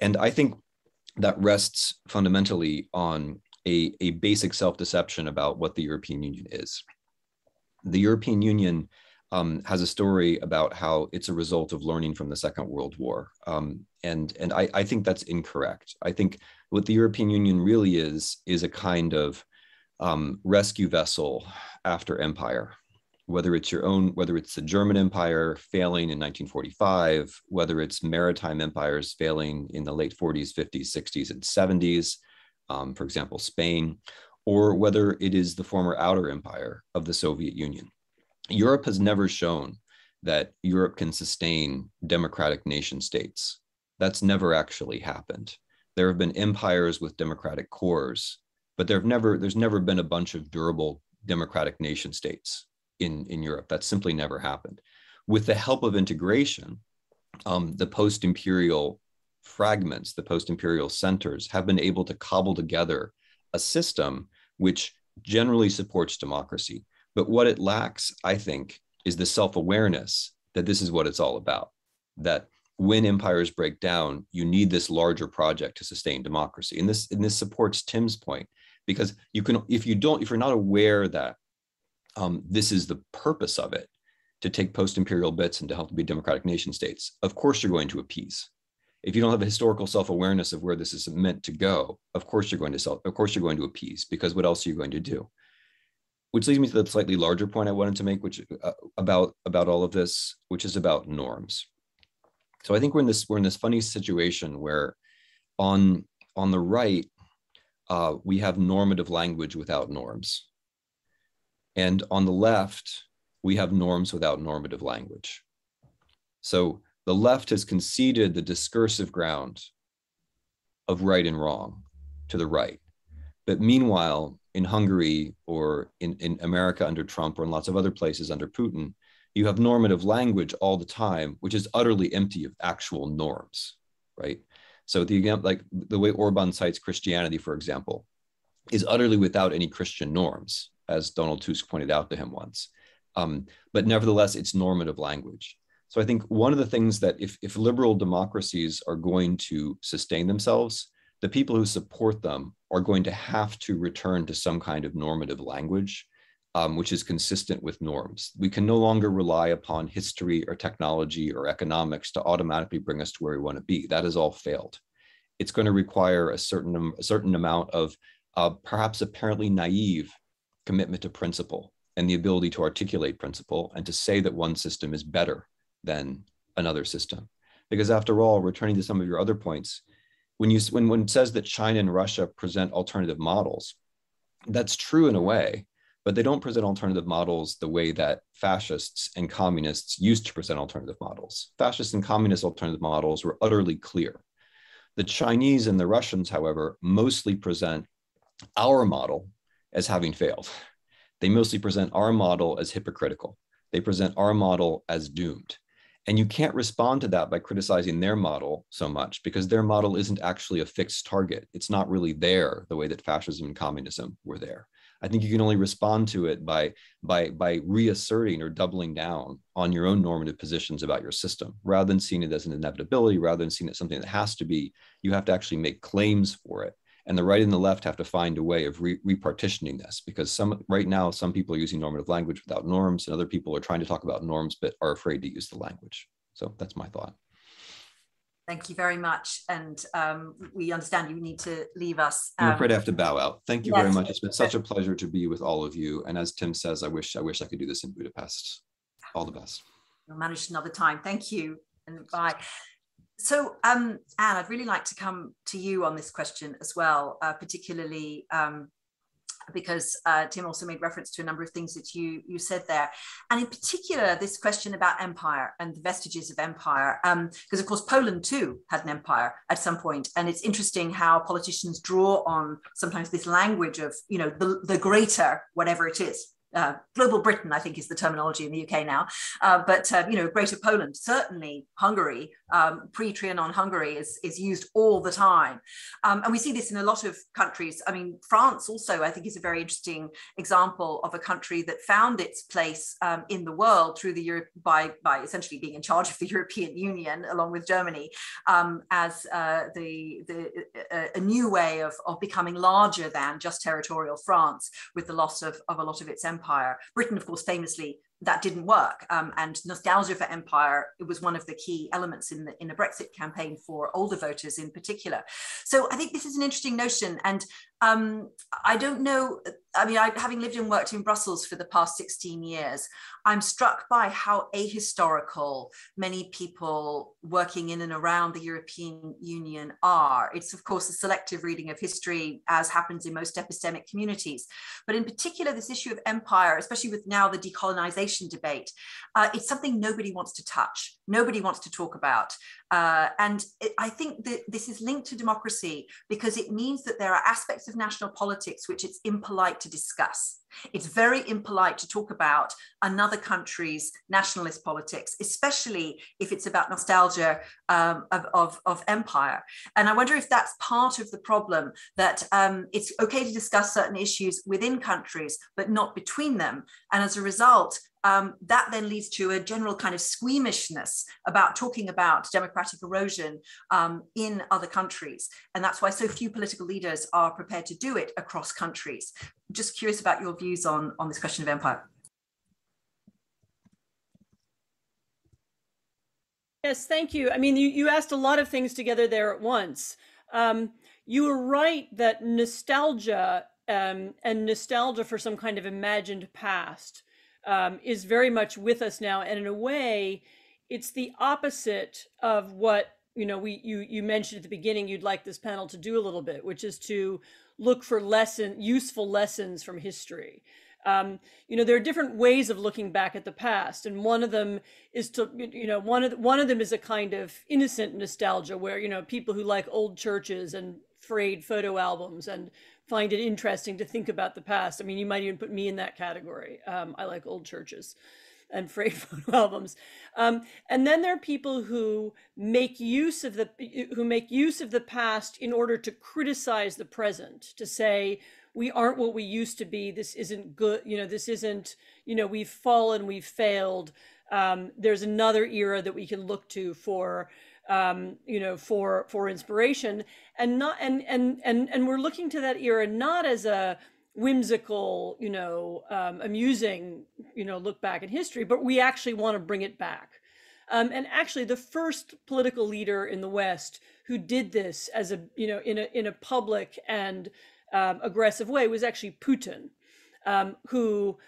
[SPEAKER 2] And I think that rests fundamentally on a basic self-deception about what the European Union is. The European Union has a story about how it's a result of learning from the Second World War. And I think that's incorrect. I think what the European Union really is a kind of rescue vessel after empire, whether it's your own, whether it's the German Empire failing in 1945, whether it's maritime empires failing in the late 40s, 50s, 60s, and 70s, for example, Spain, or whether it is the former outer empire of the Soviet Union. Europe has never shown that Europe can sustain democratic nation states. That's never actually happened. There have been empires with democratic cores, but there's never been a bunch of durable democratic nation states in Europe. That's simply never happened. With the help of integration, the post-imperial fragments, the post-imperial centers have been able to cobble together a system which generally supports democracy. But what it lacks, I think, is the self-awareness that this is what it's all about, that when empires break down, you need this larger project to sustain democracy. And this supports Tim's point, because you can, if you're not aware that this is the purpose of it, to take post-imperial bits and to help to be democratic nation states, of course you're going to appease. If you don't have a historical self-awareness of where this is meant to go, of course you're going to appease, because what else are you going to do? Which leads me to the slightly larger point I wanted to make, which about all of this, which is about norms. So I think we're in this funny situation where on the right, we have normative language without norms. And on the left, we have norms without normative language. So the left has conceded the discursive ground of right and wrong to the right. But meanwhile, in Hungary or in America under Trump or in lots of other places under Putin, you have normative language all the time, which is utterly empty of actual norms, right? So like the way Orban cites Christianity, for example, is utterly without any Christian norms, as Donald Tusk pointed out to him once. But nevertheless, it's normative language. So I think one of the things that if liberal democracies are going to sustain themselves, the people who support them are going to have to return to some kind of normative language, which is consistent with norms. We can no longer rely upon history or technology or economics to automatically bring us to where we want to be. That has all failed. It's going to require a certain amount of perhaps apparently naive commitment to principle and the ability to articulate principle and to say that one system is better than another system. Because after all, returning to some of your other points, when it says that China and Russia present alternative models, that's true in a way, but they don't present alternative models the way that fascists and communists used to present alternative models. Fascist and communist alternative models were utterly clear. The Chinese and the Russians, however, mostly present our model as having failed. They mostly present our model as hypocritical. They present our model as doomed. And you can't respond to that by criticizing their model so much, because their model isn't actually a fixed target. It's not really there the way that fascism and communism were there. I think you can only respond to it by reasserting or doubling down on your own normative positions about your system, rather than seeing it as an inevitability, rather than seeing it as something that has to be. You have to actually make claims for it. And the right and the left have to find a way of repartitioning this, because right now, some people are using normative language without norms, and other people are trying to talk about norms, but are afraid to use the language. So that's my thought.
[SPEAKER 1] Thank you very much. And we understand you need to leave us.
[SPEAKER 2] I'm afraid I have to bow out. Thank you very much. It's been such a pleasure to be with all of you. And as Tim says, I wish I could do this in Budapest. All the best.
[SPEAKER 1] We'll manage another time. Thank you and bye. So, Anne, I'd really like to come to you on this question as well, particularly because Tim also made reference to a number of things that you said there. And in particular, this question about empire and the vestiges of empire, because of course, Poland too had an empire at some point. And it's interesting how politicians draw on sometimes this language of, you know, the greater, whatever it is. Global Britain, I think, is the terminology in the UK now, but you know, Greater Poland, certainly Hungary, pre-Trianon Hungary is used all the time, and we see this in a lot of countries. I mean, France also, I think, is a very interesting example of a country that found its place in the world through the Europe by essentially being in charge of the European Union along with Germany, as a new way of becoming larger than just territorial France with the loss of a lot of its empire. Britain, of course, famously that didn't work, and nostalgia for empire, it was one of the key elements in the Brexit campaign for older voters in particular. So I think this is an interesting notion, and I don't know, I mean, having lived and worked in Brussels for the past 16 years, I'm struck by how ahistorical many people working in and around the European Union are. It's, of course, a selective reading of history, as happens in most epistemic communities. But in particular, this issue of empire, especially with now the decolonization debate, it's something nobody wants to touch, nobody wants to talk about. I think that this is linked to democracy because it means that there are aspects of national politics which it's impolite to discuss. It's very impolite to talk about another country's nationalist politics, especially if it's about nostalgia of empire. And I wonder if that's part of the problem, that it's okay to discuss certain issues within countries, but not between them. And as a result, that then leads to a general kind of squeamishness about talking about democratic erosion in other countries. And that's why so few political leaders are prepared to do it across countries. Just curious about your views on this question of empire.
[SPEAKER 3] Yes, thank you. I mean, you asked a lot of things together there at once. You were right that nostalgia and nostalgia for some kind of imagined past is very much with us now, and in a way, it's the opposite of what you mentioned at the beginning. You'd like this panel to do a little bit, which is to look for useful lessons from history. There are different ways of looking back at the past, and one of them is to one of them is a kind of innocent nostalgia where people who like old churches and frayed photo albums and find it interesting to think about the past. I mean, you might even put me in that category. I like old churches and frayed photo albums. And then there are people who make use of the past in order to criticize the present, to say, we aren't what we used to be. This isn't good. This isn't, we've fallen, we've failed. There's another era that we can look to for inspiration, and we're looking to that era not as a whimsical, amusing, look back in history, but we actually want to bring it back. And actually, the first political leader in the West who did this as in a public and aggressive way was actually Putin, who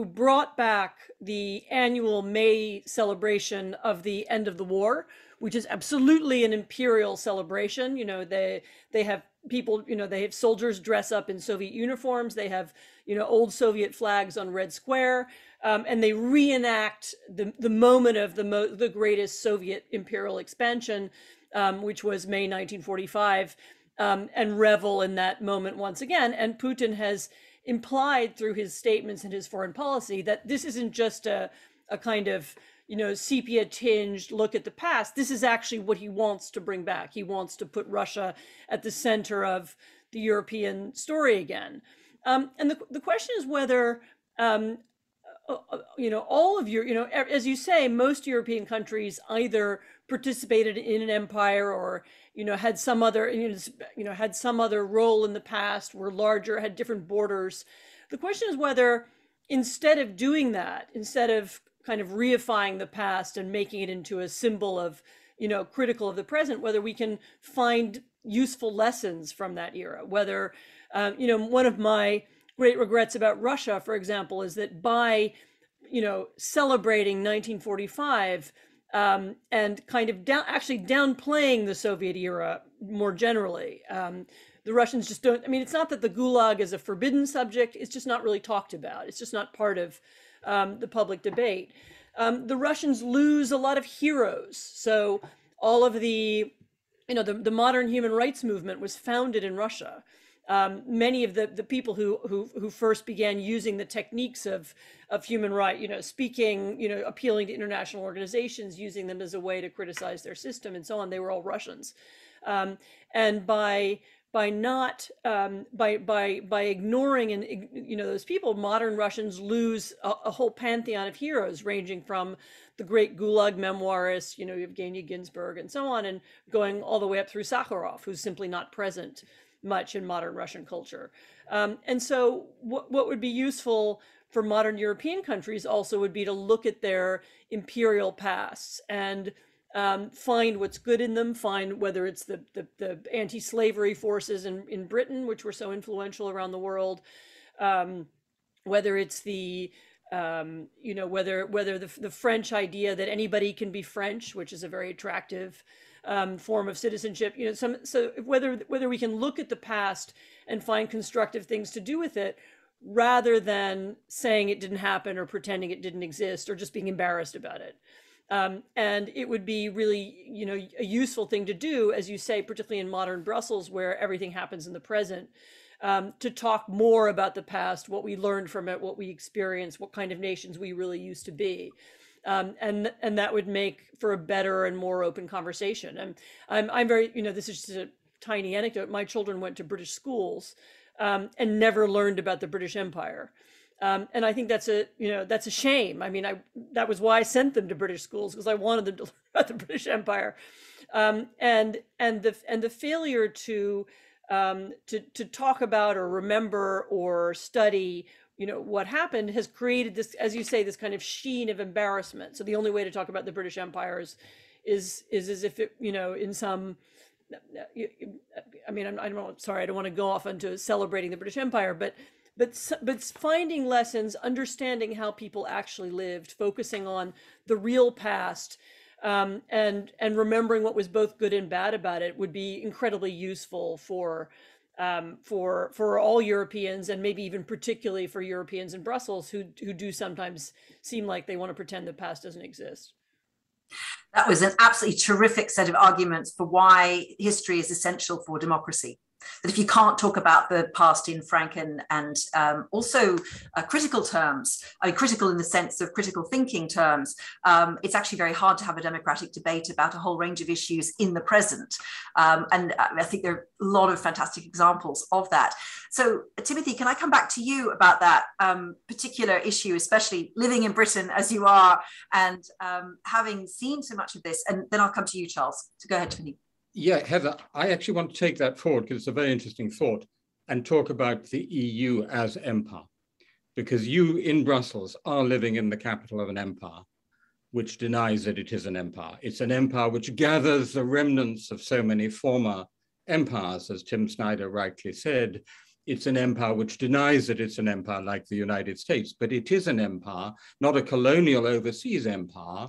[SPEAKER 3] brought back the annual May celebration of the end of the war, which is absolutely an imperial celebration. They have people, they have soldiers dress up in Soviet uniforms. They have, old Soviet flags on Red Square, and they reenact the moment of the greatest Soviet imperial expansion, which was May 1945, and revel in that moment once again. And Putin has implied through his statements and his foreign policy that this isn't just a kind of sepia tinged look at the past. This is actually what he wants to bring back. He wants to put Russia at the center of the European story again. And the question is whether all of your, as you say, most European countries either participated in an empire or had some other had some other role in the past, were larger, had different borders. The question is whether, instead of doing that, instead of kind of reifying the past and making it into a symbol of critical of the present, whether we can find useful lessons from that era. Whether one of my great regrets about Russia, for example, is that by celebrating 1945 and kind of actually downplaying the Soviet era more generally, the Russians just don't. I mean, it's not that the Gulag is a forbidden subject; it's just not really talked about. It's just not part of the public debate. The Russians lose a lot of heroes. So all of the modern human rights movement was founded in Russia. Many of the people who first began using the techniques of human rights, speaking, appealing to international organizations, using them as a way to criticize their system and so on, they were all Russians. And by ignoring those people, modern Russians lose a whole pantheon of heroes, ranging from the great Gulag memoirists, Evgeny Ginsburg and so on, and going all the way up through Sakharov, who's simply not present much in modern Russian culture. And so what would be useful for modern European countries also would be to look at their imperial pasts and find what's good in them, find whether it's the anti-slavery forces in Britain, which were so influential around the world, whether it's the whether the French idea that anybody can be French, which is a very attractive form of citizenship, so whether we can look at the past and find constructive things to do with it, rather than saying it didn't happen or pretending it didn't exist or just being embarrassed about it. And it would be really, a useful thing to do, as you say, particularly in modern Brussels, where everything happens in the present, to talk more about the past, what we learned from it, what we experienced, what kind of nations we really used to be. And that would make for a better and more open conversation. And I'm very, this is just a tiny anecdote. My children went to British schools and never learned about the British Empire. And I think that's a shame. I mean, that was why I sent them to British schools, because I wanted them to learn about the British Empire. And the failure to talk about or remember or study, what happened has created this, as you say, this kind of sheen of embarrassment. So the only way to talk about the British Empire is as if it, in some, I mean, I don't want to go off into celebrating the British Empire, but finding lessons, understanding how people actually lived, focusing on the real past, and remembering what was both good and bad about it would be incredibly useful for all Europeans, and maybe even particularly for Europeans in Brussels who do sometimes seem like they want to pretend the past doesn't exist.
[SPEAKER 1] That was an absolutely terrific set of arguments for why history is essential for democracy. That if you can't talk about the past in frank and also critical terms, critical in the sense of critical thinking terms, it's actually very hard to have a democratic debate about a whole range of issues in the present. And I think there are a lot of fantastic examples of that. So, Timothy, can I come back to you about that particular issue, especially living in Britain as you are and having seen so much of this? And then I'll come to you, Charles. So go ahead, Timothy.
[SPEAKER 5] Yeah, Heather, I actually want to take that forward because it's a very interesting thought and talk about the EU as empire. Because you in Brussels are living in the capital of an empire which denies that it is an empire. It's an empire which gathers the remnants of so many former empires, as Tim Snyder rightly said. It's an empire which denies that it's an empire like the United States, but it is an empire, not a colonial overseas empire,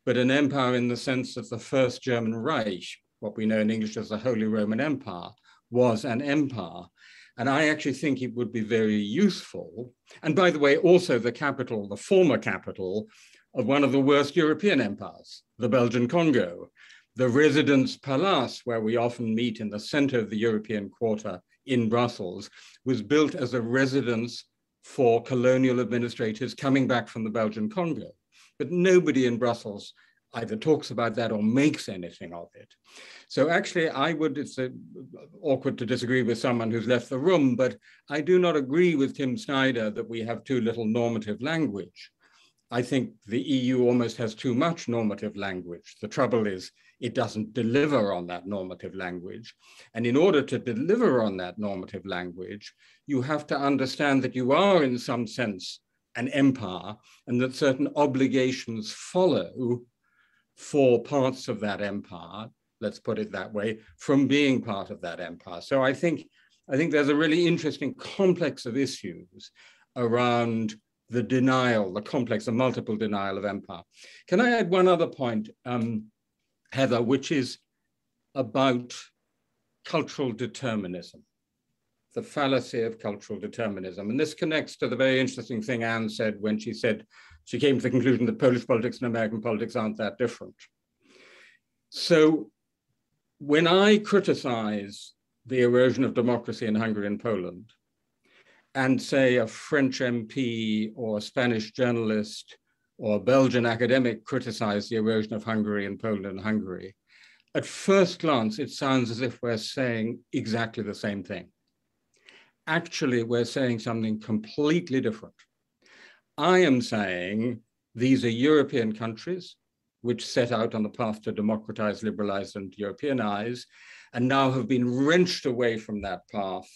[SPEAKER 5] but an empire in the sense that the First German Reich, what we know in English as the Holy Roman Empire, was an empire. And I actually think it would be very useful. And by the way, also the capital, the former capital of one of the worst European empires, the Belgian Congo. The Residence Palace, where we often meet in the center of the European Quarter in Brussels, was built as a residence for colonial administrators coming back from the Belgian Congo. But nobody in Brussels either talks about that or makes anything of it. So actually it's awkward to disagree with someone who's left the room, but I do not agree with Tim Snyder that we have too little normative language. I think the EU almost has too much normative language. The trouble is it doesn't deliver on that normative language. And in order to deliver on that normative language, you have to understand that you are in some sense an empire and that certain obligations follow for parts of that empire, let's put it that way, from being part of that empire. So I think there's a really interesting complex of issues around the denial, the multiple denial of empire. Can I add one other point, Heather, which is about cultural determinism, the fallacy of cultural determinism. And this connects to the very interesting thing Anne said when she said she came to the conclusion that Polish politics and American politics aren't that different. So when I criticize the erosion of democracy in Hungary and Poland, and say a French MP or a Spanish journalist or a Belgian academic criticize the erosion of Hungary and Poland and Hungary, at first glance, it sounds as if we're saying exactly the same thing. Actually, we're saying something completely different. I am saying these are European countries which set out on the path to democratize, liberalize, and Europeanize, and now have been wrenched away from that path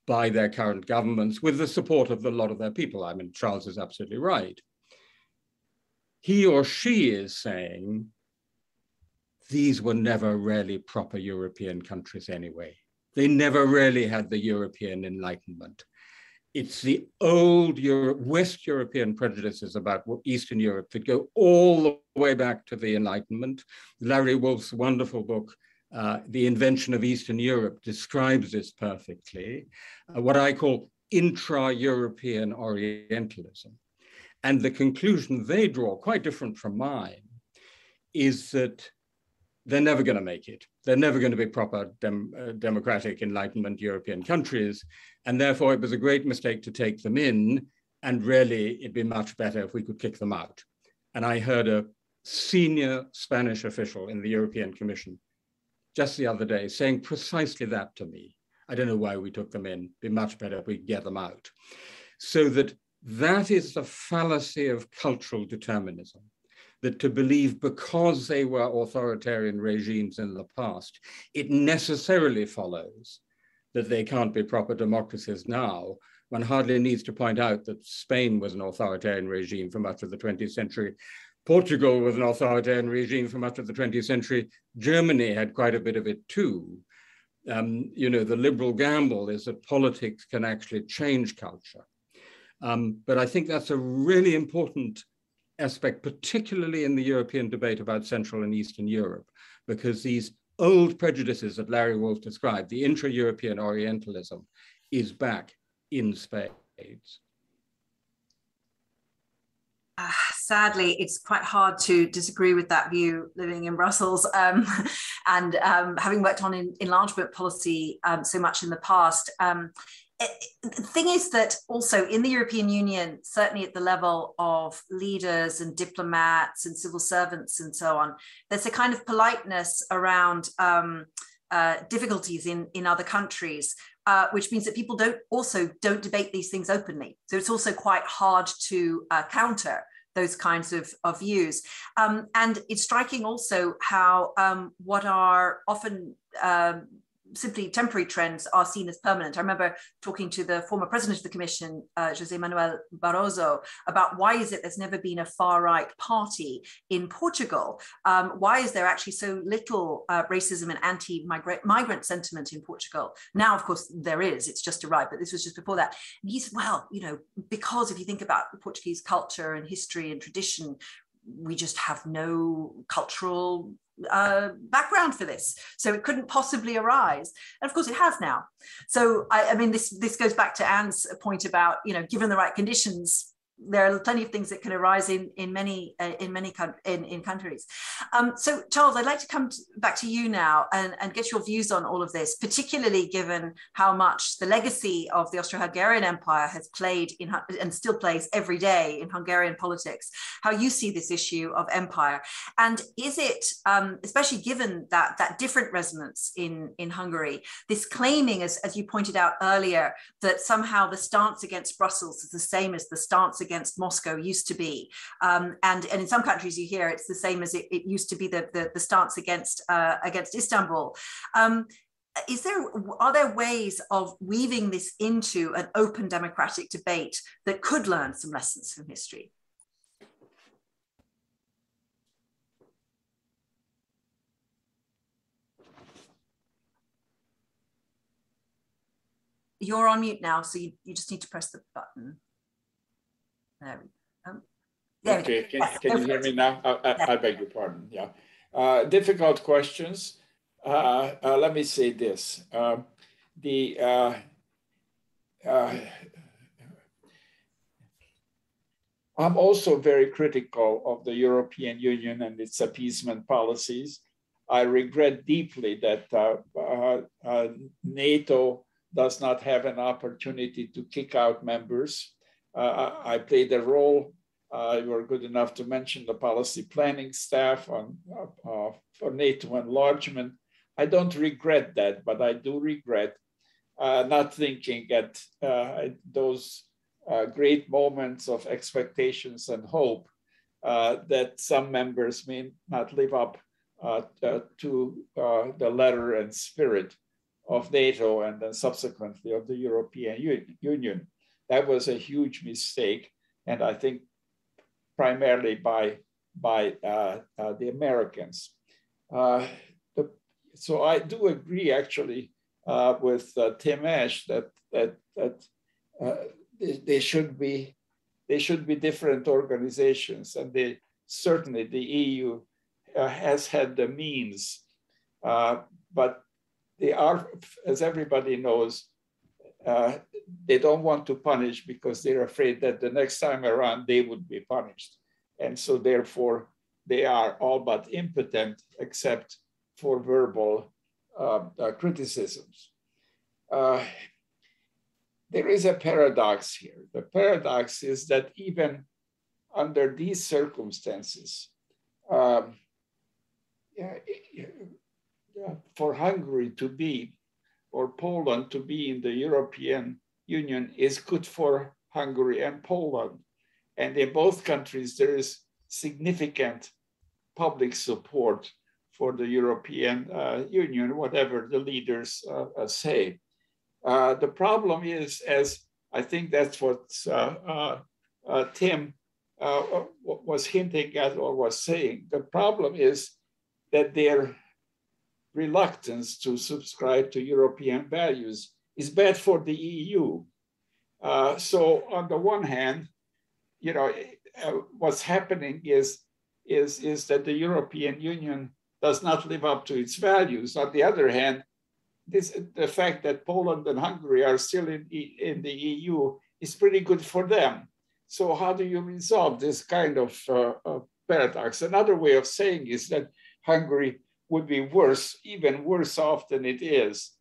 [SPEAKER 5] by their current governments with the support of a lot of their people. I mean, Charles is absolutely right. He or she is saying, these were never really proper European countries anyway. They never really had the European Enlightenment. It's the old West European prejudices about Eastern Europe that go all the way back to the Enlightenment. Larry Wolff's wonderful book, The Invention of Eastern Europe, describes this perfectly, what I call intra-European Orientalism. And the conclusion they draw, quite different from mine, is that they're never going to make it. They're never going to be proper democratic Enlightenment European countries. And therefore, it was a great mistake to take them in. And really, it'd be much better if we could kick them out. And I heard a senior Spanish official in the European Commission just the other day saying precisely that to me. I don't know why we took them in. It'd be much better if we get them out. So that is the fallacy of cultural determinism. That to believe because they were authoritarian regimes in the past, it necessarily follows that they can't be proper democracies now. One hardly needs to point out that Spain was an authoritarian regime for much of the 20th century. Portugal was an authoritarian regime for much of the 20th century. Germany had quite a bit of it too. You know, the liberal gamble is that politics can actually change culture. But I think that's a really important aspect, particularly in the European debate about Central and Eastern Europe, because these old prejudices that Larry Wolff described, the intra-European Orientalism, is back in spades.
[SPEAKER 1] Sadly, it's quite hard to disagree with that view living in Brussels and having worked on enlargement policy so much in the past. The thing is that also in the European Union, certainly at the level of leaders and diplomats and civil servants and so on, there's a kind of politeness around difficulties in other countries, which means that people don't debate these things openly. So it's also quite hard to counter those kinds of views. And it's striking also how what are often simply temporary trends are seen as permanent. I remember talking to the former president of the Commission, José Manuel Barroso, about why is it there's never been a far-right party in Portugal? Why is there actually so little racism and anti-migrant sentiment in Portugal? Now, of course, there is, it's just arrived, but this was just before that. And he said, well, you know, because if you think about the Portuguese culture and history and tradition, we just have no cultural background for this, so it couldn't possibly arise, and of course it has now. So I mean this goes back to Anne's point about, you know, given the right conditions, there are plenty of things that can arise in many countries. So Charles, I'd like to come back to you now and get your views on all of this, particularly given how much the legacy of the Austro-Hungarian Empire has played in and still plays every day in Hungarian politics, how you see this issue of empire. And is it, especially given that different resonance in Hungary, this claiming, as you pointed out earlier, that somehow the stance against Brussels is the same as the stance against Moscow used to be, and in some countries you hear it's the same as it used to be the stance against Istanbul. Are there ways of weaving this into an open democratic debate that could learn some lessons from history? You're on mute now, so you just need to press the button. There we go.
[SPEAKER 4] Okay, can you hear me now? I beg your pardon, yeah. Difficult questions. Let me say this. I'm also very critical of the European Union and its appeasement policies. I regret deeply that NATO does not have an opportunity to kick out members. I played a role. You were good enough to mention the policy planning staff for NATO enlargement. I don't regret that, but I do regret not thinking at those great moments of expectations and hope that some members may not live up to the letter and spirit of NATO and then subsequently of the European Union. That was a huge mistake, and I think primarily by the Americans. So I do agree actually with Tim Ash that they should be different organizations, and certainly the EU has had the means, but they are, as everybody knows, they don't want to punish because they're afraid that the next time around they would be punished. And so therefore they are all but impotent except for verbal criticisms. There is a paradox here. The paradox is that even under these circumstances, for Hungary to be, or Poland to be in the European Union is good for Hungary and Poland. And in both countries, there is significant public support for the European Union, whatever the leaders say. The problem is, as I think that's what Tim was hinting at or was saying, the problem is that their reluctance to subscribe to European values is bad for the EU. So on the one hand, what's happening is that the European Union does not live up to its values. On the other hand, the fact that Poland and Hungary are still in the EU is pretty good for them. So how do you resolve this kind of paradox? Another way of saying is that Hungary would be worse, even worse off than it is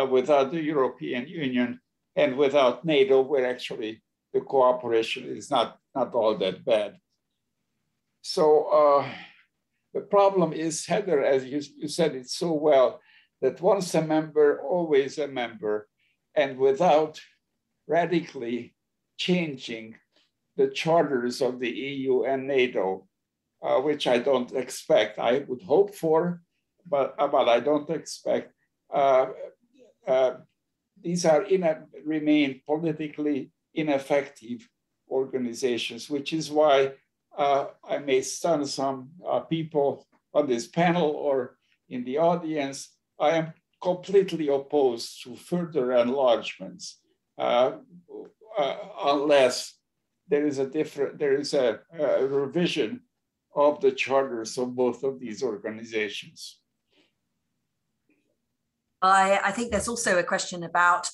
[SPEAKER 4] without the European Union and without NATO, where actually the cooperation is not all that bad. So the problem is, Heather, as you said it so well, that once a member, always a member, and without radically changing the charters of the EU and NATO, which I don't expect. I would hope for, but I don't expect. These are remain politically ineffective organizations, which is why I may stun some people on this panel or in the audience. I am completely opposed to further enlargements unless there is a revision of the charters of both of these organizations.
[SPEAKER 1] I think there's also a question about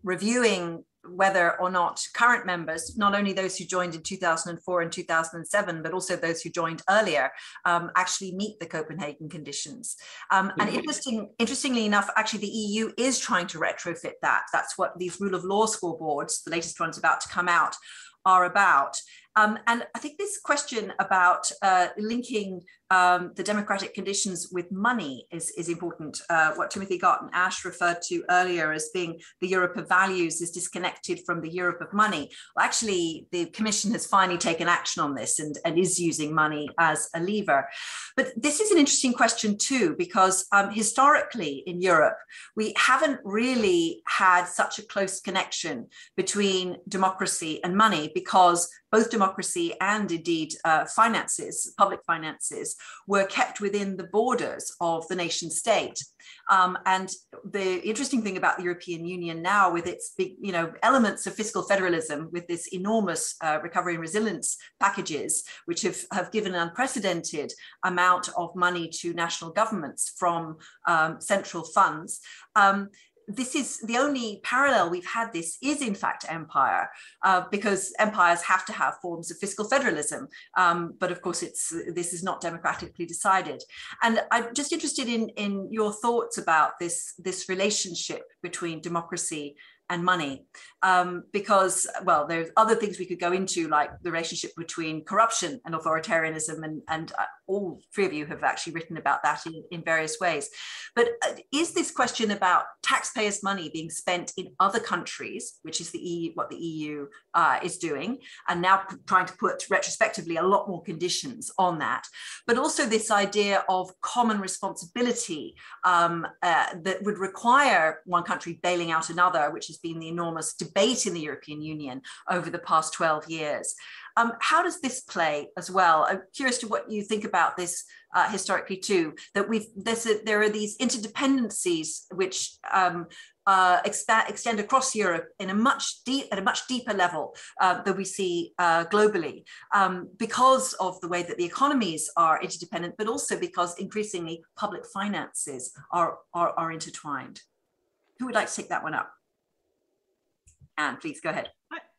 [SPEAKER 1] reviewing whether or not current members, not only those who joined in 2004 and 2007, but also those who joined earlier, actually meet the Copenhagen conditions. And interestingly enough, actually the EU is trying to retrofit that. That's what these rule of law scoreboards, the latest ones about to come out, are about. And I think this question about linking the democratic conditions with money is important. What Timothy Garton Ash referred to earlier as being the Europe of values is disconnected from the Europe of money. Well, actually, the Commission has finally taken action on this and is using money as a lever. But this is an interesting question too, because historically in Europe, we haven't really had such a close connection between democracy and money, because both democracy and indeed finances, public finances, were kept within the borders of the nation state. And the interesting thing about the European Union now, with its big, elements of fiscal federalism, with this enormous recovery and resilience packages, which have given an unprecedented amount of money to national governments from central funds. This is the only parallel we've had. This is in fact empire, because empires have to have forms of fiscal federalism. But of course, this is not democratically decided. And I'm just interested in your thoughts about this relationship between democracy and money, because, well, there's other things we could go into, like the relationship between corruption and authoritarianism, and all three of you have actually written about that in various ways. But is this question about taxpayers' money being spent in other countries, which is what the EU is doing, and now trying to put retrospectively a lot more conditions on that, but also this idea of common responsibility that would require one country bailing out another, which has been the enormous debate in the European Union over the past 12 years. How does this play as well? I'm curious to what you think about this historically too, that there are these interdependencies which extend across Europe at a much deeper level than we see globally, because of the way that the economies are interdependent, but also because increasingly public finances are intertwined. Who would like to take that one up? Anne, please go ahead.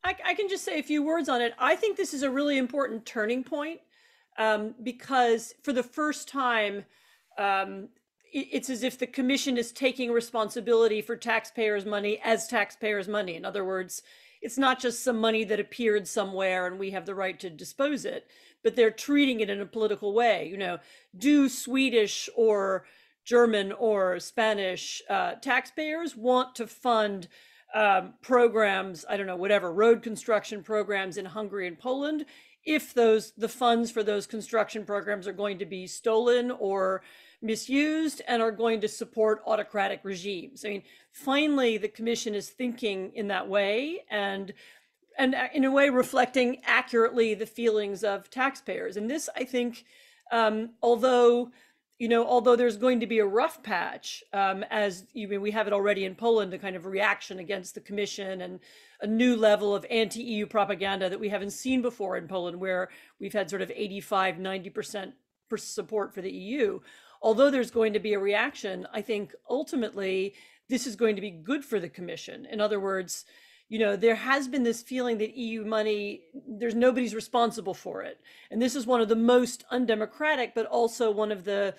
[SPEAKER 3] I can just say a few words on it. I think this is a really important turning point, because for the first time, it's as if the Commission is taking responsibility for taxpayers' money as taxpayers' money. In other words, it's not just some money that appeared somewhere and we have the right to dispose it, but they're treating it in a political way. You know, do Swedish or German or Spanish taxpayers want to fund programs, I don't know, whatever, road construction programs in Hungary and Poland, if the funds for those construction programs are going to be stolen or misused and are going to support autocratic regimes. I mean, finally, the Commission is thinking in that way, and in a way reflecting accurately the feelings of taxpayers. And this, I think, although there's going to be a rough patch, we have it already in Poland, a kind of reaction against the Commission and a new level of anti-EU propaganda that we haven't seen before in Poland, where we've had sort of 85–90% support for the EU. Although there's going to be a reaction, I think ultimately this is going to be good for the Commission. In other words, there has been this feeling that EU money, nobody's responsible for it. And this is one of the most undemocratic, but also one of the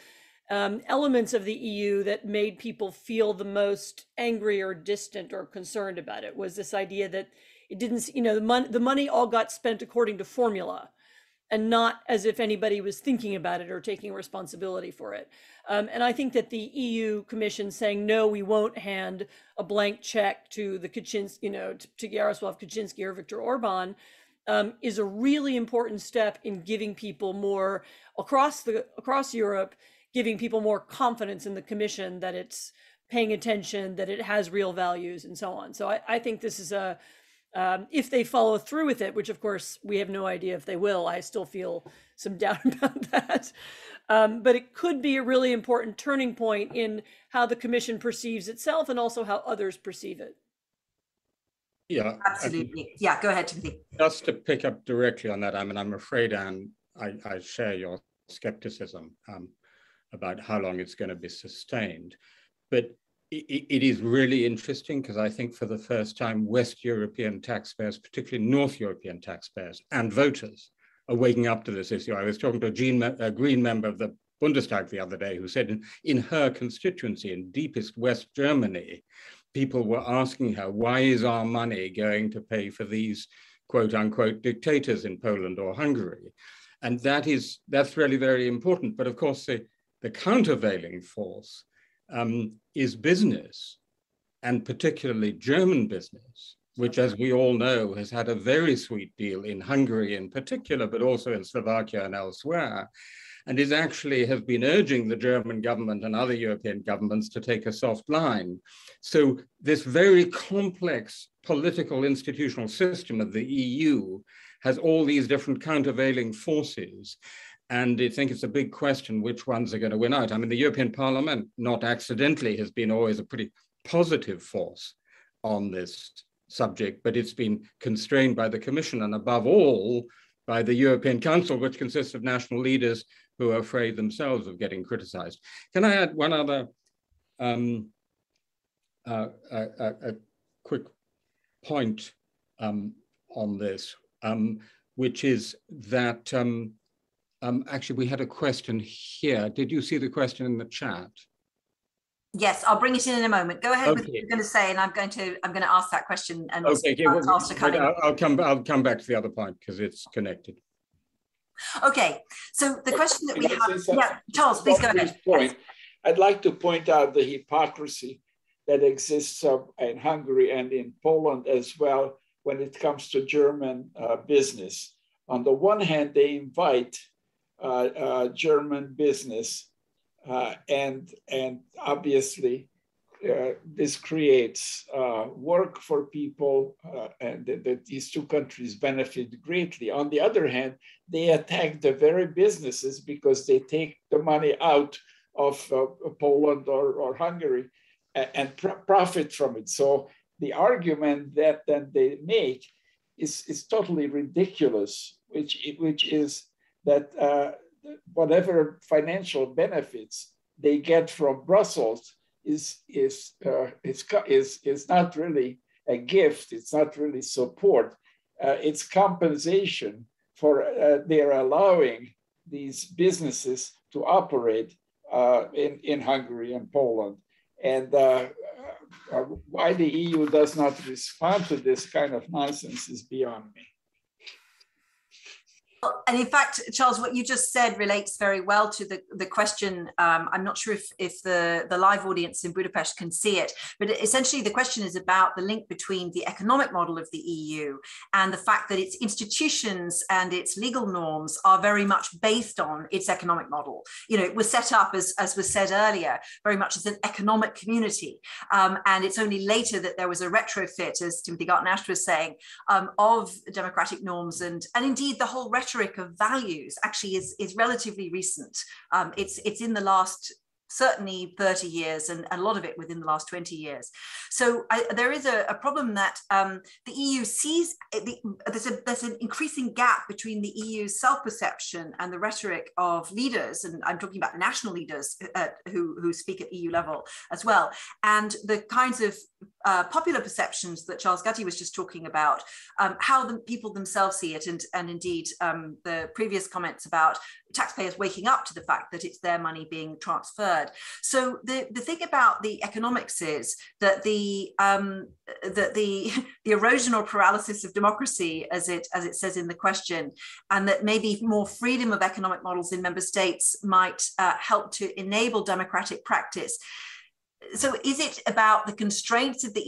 [SPEAKER 3] elements of the EU that made people feel the most angry or distant or concerned about it, was this idea that it didn't, the money all got spent according to formula, and not as if anybody was thinking about it or taking responsibility for it. And I think that the EU Commission saying, no, we won't hand a blank check to the to Jaroslaw Kaczynski or Viktor Orban, is a really important step in giving people more, across Europe, giving people more confidence in the Commission that it's paying attention, that it has real values, and so on. So I think this is if they follow through with it, which of course we have no idea if they will, I still feel some doubt about that. But it could be a really important turning point in how the Commission perceives itself and also how others perceive it.
[SPEAKER 5] Yeah,
[SPEAKER 1] absolutely. Yeah, go ahead, Timothy.
[SPEAKER 5] Just to pick up directly on that, I mean, I'm afraid, Anne, I share your skepticism about how long it's going to be sustained. But it is really interesting, because I think for the first time, West European taxpayers, particularly North European taxpayers and voters, are waking up to this issue. I was talking to a Green member of the Bundestag the other day who said in her constituency, in deepest West Germany, people were asking her, why is our money going to pay for these quote unquote dictators in Poland or Hungary? And that's really very important. But of course, the countervailing force is business, and particularly German business, which, as we all know, has had a very sweet deal in Hungary in particular, but also in Slovakia and elsewhere, and has been urging the German government and other European governments to take a soft line. So this very complex political institutional system of the EU has all these different countervailing forces. And I think it's a big question which ones are going to win out. I mean, the European Parliament, not accidentally, has been always a pretty positive force on this subject, but it's been constrained by the Commission and above all by the European Council, which consists of national leaders who are afraid themselves of getting criticized. Can I add one other a quick point on this, which is that actually, we had a question here. Did you see the question in the chat?
[SPEAKER 1] Yes, I'll bring it in a moment. Go ahead with what
[SPEAKER 5] Okay.
[SPEAKER 1] you're going to say, and I'm going to ask that question and
[SPEAKER 5] Okay,
[SPEAKER 1] ask to come in.
[SPEAKER 5] I'll come back to the other point because it's connected.
[SPEAKER 1] Okay, so the question that we have, yeah, Charles, please go ahead.
[SPEAKER 4] Point. I'd like to point out the hypocrisy that exists in Hungary and in Poland as well when it comes to German business. On the one hand, they invite German business, and obviously this creates work for people, and that these two countries benefit greatly. On the other hand, they attack the very businesses because they take the money out of Poland or Hungary and profit from it. So the argument that they make is totally ridiculous, which is that whatever financial benefits they get from Brussels is not really a gift. It's not really support. It's compensation for their allowing these businesses to operate in Hungary and Poland. And why the EU does not respond to this kind of nonsense is beyond me.
[SPEAKER 1] And in fact, Charles, what you just said relates very well to the question. I'm not sure if the live audience in Budapest can see it, but essentially the question is about the link between the economic model of the EU and the fact that its institutions and its legal norms are very much based on its economic model. You know, it was set up, as was said earlier, very much as an economic community. And it's only later that there was a retrofit, as Timothy Garton was saying, of democratic norms and indeed the whole rhetoric of values actually is relatively recent. It's in the last certainly 30 years and a lot of it within the last 20 years. So there is a problem that the EU sees, there's an increasing gap between the EU's self-perception and the rhetoric of leaders, and I'm talking about national leaders who speak at EU level as well, and the kinds of popular perceptions that Charles Gati was just talking about, how the people themselves see it, and indeed the previous comments about taxpayers waking up to the fact that it's their money being transferred. So the thing about the economics is that the erosion or paralysis of democracy, as it says in the question, and that maybe more freedom of economic models in member states might help to enable democratic practice. So is it about the constraints that the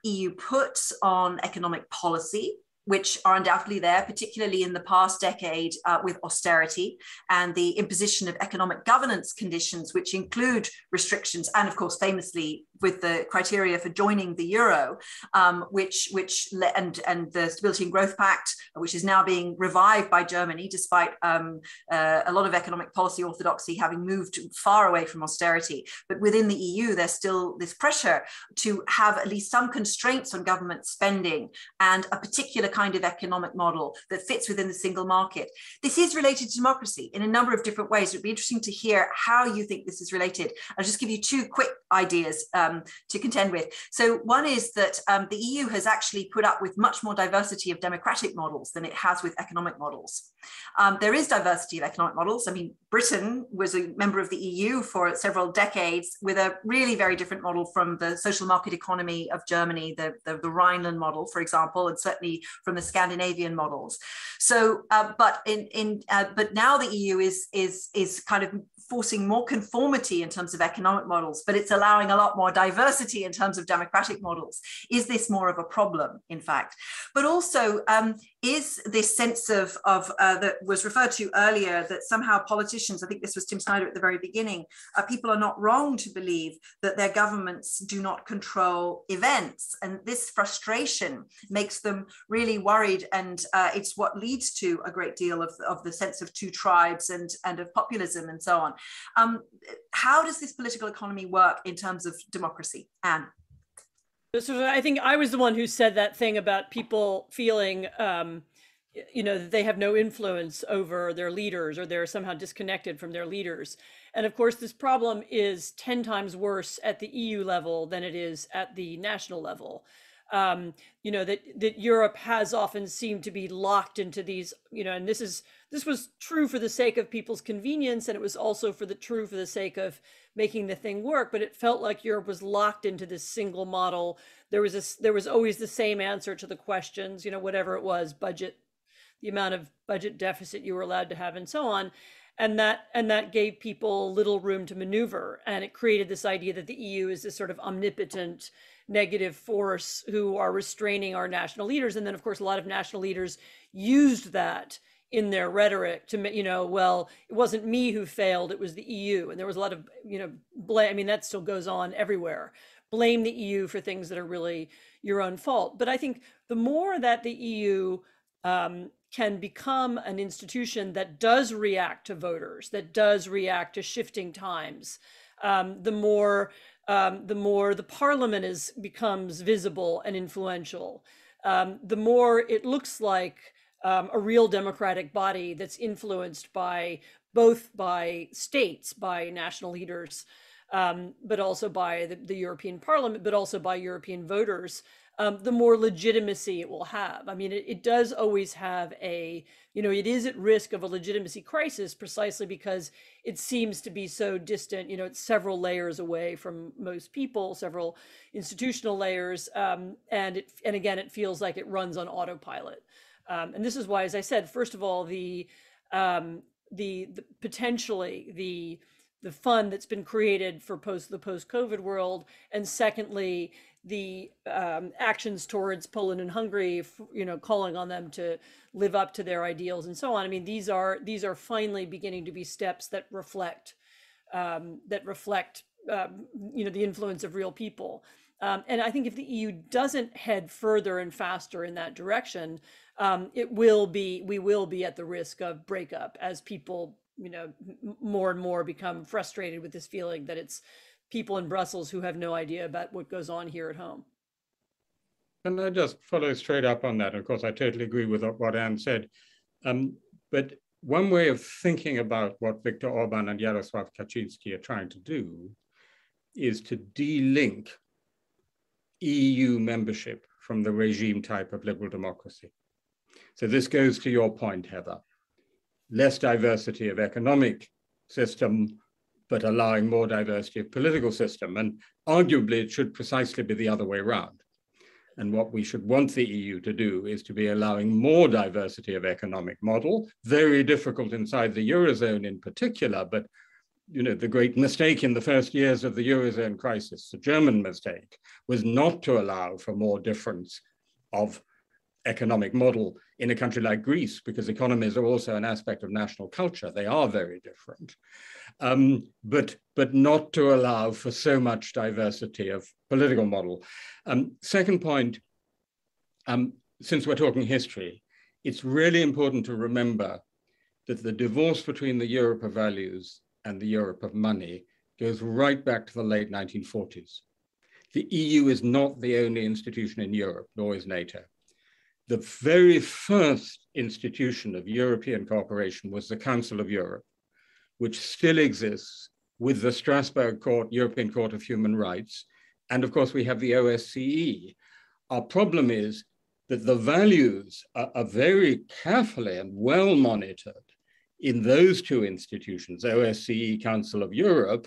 [SPEAKER 1] EU puts on economic policy, which are undoubtedly there, particularly in the past decade with austerity and the imposition of economic governance conditions, which include restrictions, and of course, famously with the criteria for joining the euro, and the Stability and Growth Pact, which is now being revived by Germany, despite a lot of economic policy orthodoxy having moved far away from austerity. But within the EU, there's still this pressure to have at least some constraints on government spending and a particular kind of economic model that fits within the single market. This is related to democracy in a number of different ways. It'd be interesting to hear how you think this is related. I'll just give you two quick ideas to contend with. So one is that the EU has actually put up with much more diversity of democratic models than it has with economic models. There is diversity of economic models. I mean, Britain was a member of the EU for several decades with a really very different model from the social market economy of Germany, the Rhineland model, for example, and certainly from the Scandinavian models. So, but now the EU is kind of forcing more conformity in terms of economic models, but it's allowing a lot more diversity in terms of democratic models. Is this more of a problem, in fact? But also, is this sense of that was referred to earlier, that somehow politicians, I think this was Tim Snyder at the very beginning, people are not wrong to believe that their governments do not control events. And this frustration makes them really worried, and it's what leads to a great deal of the sense of two tribes and of populism and so on. How does this political economy work in terms of democracy? Anne?
[SPEAKER 3] So I think I was the one who said that thing about people feeling, that they have no influence over their leaders, or they're somehow disconnected from their leaders. And of course, this problem is 10 times worse at the EU level than it is at the national level. that Europe has often seemed to be locked into these, and this was true for the sake of people's convenience, and it was also true for the sake of making the thing work. But it felt like Europe was locked into this single model. There was always the same answer to the questions, whatever it was, budget, the amount of budget deficit you were allowed to have, and so on. And that gave people little room to maneuver. And it created this idea that the EU is this sort of omnipotent negative force who are restraining our national leaders. And then, of course, a lot of national leaders used that in their rhetoric to, well, it wasn't me who failed, it was the EU. And there was a lot of, blame. I mean, that still goes on everywhere. Blame the EU for things that are really your own fault. But I think the more that the EU can become an institution that does react to voters, that does react to shifting times, the more the parliament becomes visible and influential, the more it looks like a real democratic body that's influenced by states, by national leaders, but also by the European Parliament, but also by European voters. The more legitimacy it will have. I mean, it does always have it is at risk of a legitimacy crisis precisely because it seems to be so distant. It's several layers away from most people, several institutional layers, and again, it feels like it runs on autopilot. And this is why, as I said, first of all, the potentially the fund that's been created for the post-COVID world, and secondly, the actions towards Poland and Hungary, calling on them to live up to their ideals and so on. I mean, these are finally beginning to be steps that reflect the influence of real people. And I think if the EU doesn't head further and faster in that direction, we will be at the risk of breakup as people, more and more become frustrated with this feeling that it's people in Brussels who have no idea about what goes on here at home.
[SPEAKER 5] And I just follow straight up on that. Of course, I totally agree with what Anne said. But one way of thinking about what Viktor Orban and Jarosław Kaczynski are trying to do is to de-link EU membership from the regime type of liberal democracy. So this goes to your point, Heather. Less diversity of economic system, but allowing more diversity of political system. And arguably, it should precisely be the other way around. And what we should want the EU to do is to be allowing more diversity of economic model, very difficult inside the Eurozone in particular, but the great mistake in the first years of the Eurozone crisis, the German mistake, was not to allow for more difference of economic model in a country like Greece, because economies are also an aspect of national culture. They are very different, but not to allow for so much diversity of political model. Second point, since we're talking history, it's really important to remember that the divorce between the Europe of values and the Europe of money goes right back to the late 1940s. The EU is not the only institution in Europe, nor is NATO. The very first institution of European cooperation was the Council of Europe, which still exists with the Strasbourg Court, European Court of Human Rights. And of course, we have the OSCE. Our problem is that the values are very carefully and well monitored in those two institutions, OSCE, Council of Europe,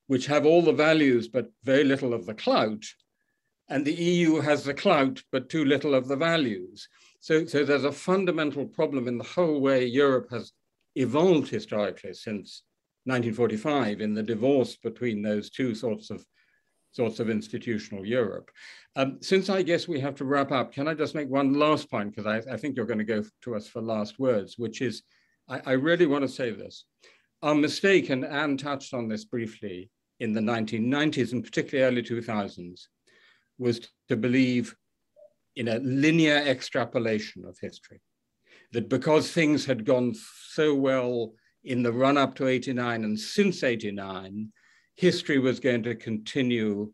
[SPEAKER 5] which have all the values, but very little of the clout. And the EU has the clout, but too little of the values. So there's a fundamental problem in the whole way Europe has evolved historically since 1945 in the divorce between those two sorts of institutional Europe. Since I guess we have to wrap up, can I just make one last point? Because I think you're going to go to us for last words, which is, I really want to say this. Our mistake, and Anne touched on this briefly, in the 1990s and particularly early 2000s, was to believe in a linear extrapolation of history, that because things had gone so well in the run up to 89 and since 89, history was going to continue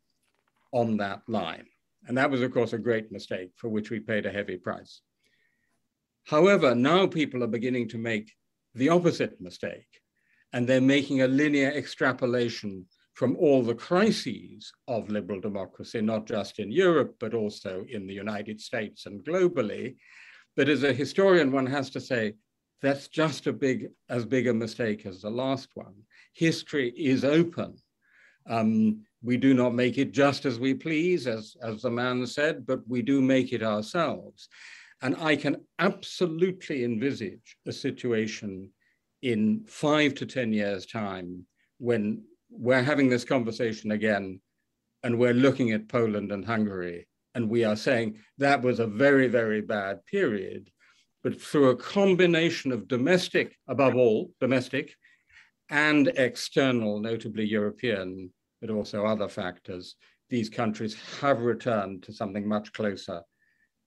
[SPEAKER 5] on that line. And that was, of course, a great mistake for which we paid a heavy price. However, now people are beginning to make the opposite mistake, and they're making a linear extrapolation from all the crises of liberal democracy, not just in Europe, but also in the United States and globally. But as a historian, one has to say, that's just as big a mistake as the last one. History is open. We do not make it just as we please, as the man said, but we do make it ourselves. And I can absolutely envisage a situation in 5 to 10 years' time when we're having this conversation again and we're looking at Poland and Hungary and we are saying that was a very, very bad period, but through a combination of domestic, above all, domestic and external, notably European, but also other factors, these countries have returned to something much closer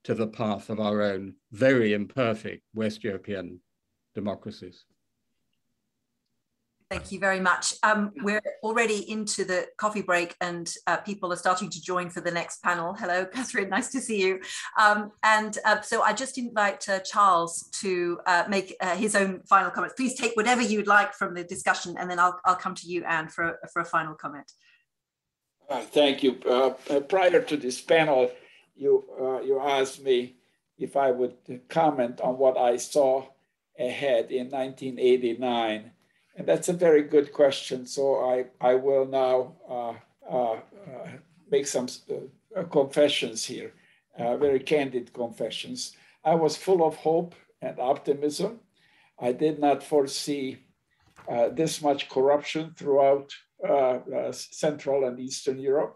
[SPEAKER 5] to the path of our own very imperfect West European democracies.
[SPEAKER 1] Thank you very much. We're already into the coffee break and people are starting to join for the next panel. Hello, Catherine, nice to see you. So I just invite Charles to make his own final comments. Please take whatever you'd like from the discussion and then I'll come to you, Anne, for a final comment.
[SPEAKER 4] Thank you. Prior to this panel, you asked me if I would comment on what I saw ahead in 1989. And that's a very good question. So I will now make some confessions here, very candid confessions. I was full of hope and optimism. I did not foresee this much corruption throughout Central and Eastern Europe.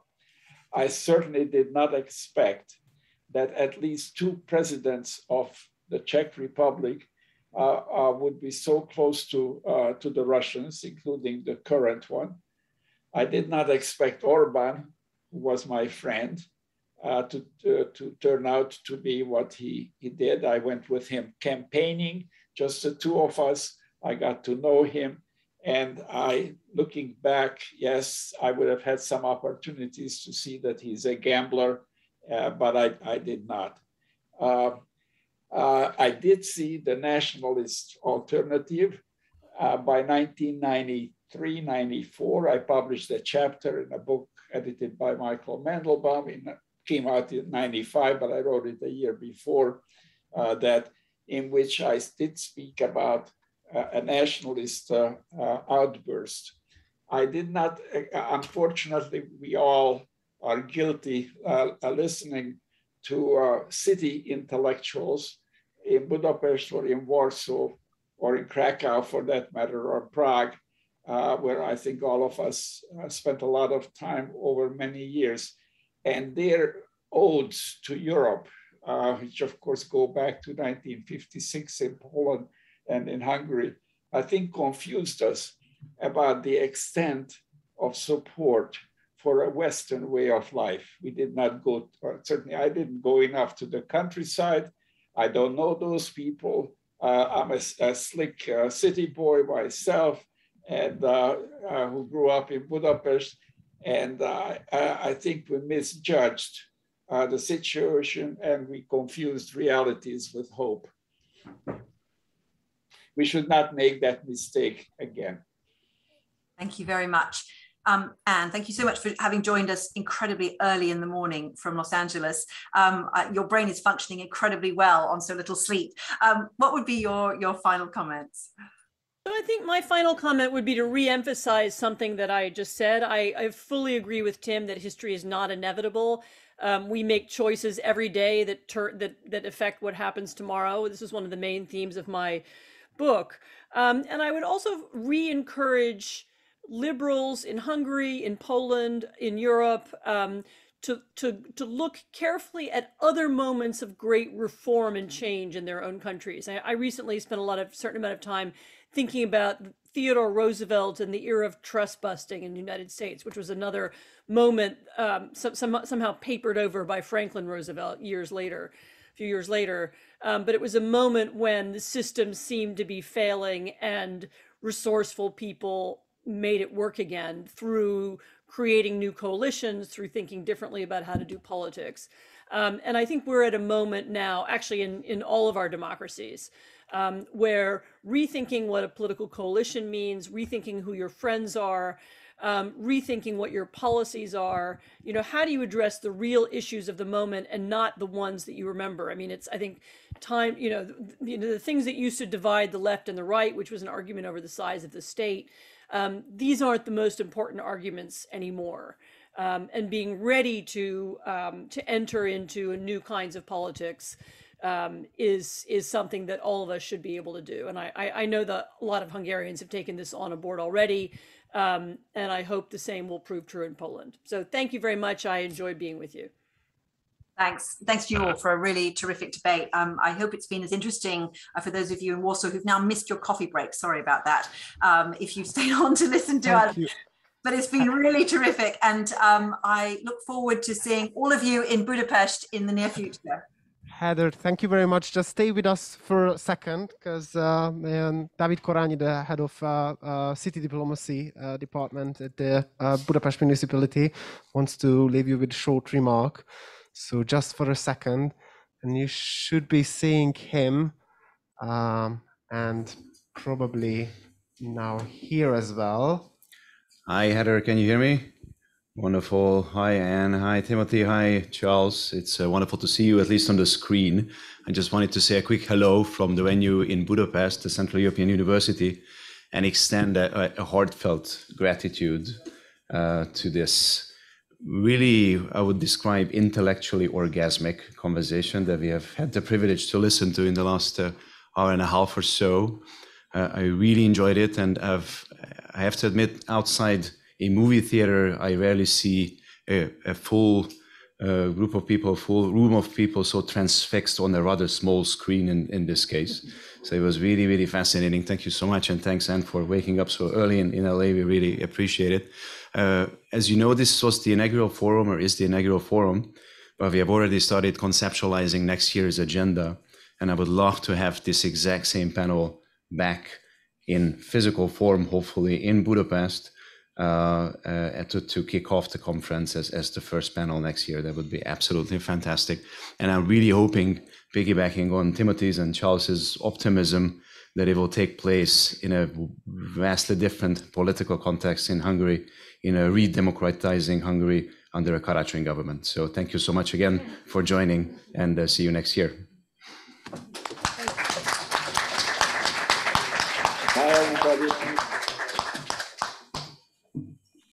[SPEAKER 4] I certainly did not expect that at least 2 presidents of the Czech Republic would be so close to the Russians, including the current one. I did not expect Orban, who was my friend, to turn out to be what he did. I went with him campaigning, just the 2 of us. I got to know him. And looking back, yes, I would have had some opportunities to see that he's a gambler, but I did not. I did see the nationalist alternative. By 1993, 94, I published a chapter in a book edited by Michael Mandelbaum. It came out in 95, but I wrote it a year before that, in which I did speak about a nationalist outburst. I did not, unfortunately, we all are guilty listening to city intellectuals in Budapest or in Warsaw or in Krakow, for that matter, or Prague, where I think all of us spent a lot of time over many years. And their odes to Europe, which of course go back to 1956 in Poland and in Hungary, I think confused us about the extent of support for a Western way of life. We did not go, or certainly I didn't go enough to the countryside. I don't know those people. I'm a slick city boy myself, and who grew up in Budapest. And I think we misjudged the situation and we confused realities with hope. We should not make that mistake again.
[SPEAKER 1] Thank you very much. Anne, thank you so much for having joined us incredibly early in the morning from Los Angeles. Your brain is functioning incredibly well on so little sleep. What would be your final comments?
[SPEAKER 3] So I think my final comment would be to re-emphasize something that I just said. I fully agree with Tim that history is not inevitable. We make choices every day that affect what happens tomorrow. This is one of the main themes of my book. And I would also re-encourage liberals in Hungary, in Poland, in Europe, to look carefully at other moments of great reform and change in their own countries. I recently spent a certain amount of time thinking about Theodore Roosevelt and the era of trust busting in the United States, which was another moment somehow papered over by Franklin Roosevelt a few years later. But it was a moment when the system seemed to be failing and resourceful people made it work again through creating new coalitions, through thinking differently about how to do politics. And I think we're at a moment now, actually in all of our democracies, where rethinking what a political coalition means, rethinking who your friends are, rethinking what your policies are. You know, how do you address the real issues of the moment and not the ones that you remember? I mean, it's, I think, time, the things that used to divide the left and the right, which was an argument over the size of the state, these aren't the most important arguments anymore. And being ready to enter into new kinds of politics is something that all of us should be able to do. And I know that a lot of Hungarians have taken this on board already, and I hope the same will prove true in Poland. So thank you very much. I enjoyed being with you.
[SPEAKER 1] Thanks to you all for a really terrific debate. I hope it's been as interesting for those of you in Warsaw who've now missed your coffee break. Sorry about that. If you've stayed on to listen to it. But it's been really terrific. And I look forward to seeing all of you in Budapest in the near future.
[SPEAKER 6] Heather, thank you very much. Just stay with us for a second, because David Korányi, the head of city diplomacy department at the Budapest Municipality, wants to leave you with a short remark. So just for a second, and you should be seeing him and probably now here as well.
[SPEAKER 7] Hi, Heather, can you hear me? Wonderful. Hi, Anne. Hi, Timothy. Hi, Charles. It's wonderful to see you, at least on the screen. I just wanted to say a quick hello from the venue in Budapest, the Central European University, and extend a heartfelt gratitude to this really, I would describe, intellectually orgasmic conversation that we have had the privilege to listen to in the last hour and a half or so. I really enjoyed it, and I have to admit, outside a movie theater, I rarely see a full group of people, full room of people so transfixed on a rather small screen in this case. So it was really, really fascinating. Thank you so much, and thanks, Anne, for waking up so early in LA. We really appreciate it. As you know, this was the inaugural forum, or is the inaugural forum, but we have already started conceptualizing next year's agenda, and I would love to have this exact same panel back in physical form, hopefully in Budapest, to kick off the conference as the first panel next year. That would be absolutely fantastic. And I'm really hoping, piggybacking on Timothy's and Charles's optimism, that it will take place in a vastly different political context in Hungary, in a re-democratizing Hungary under a Karácsony government. So thank you so much again for joining, and see you next year.
[SPEAKER 4] Bye, everybody.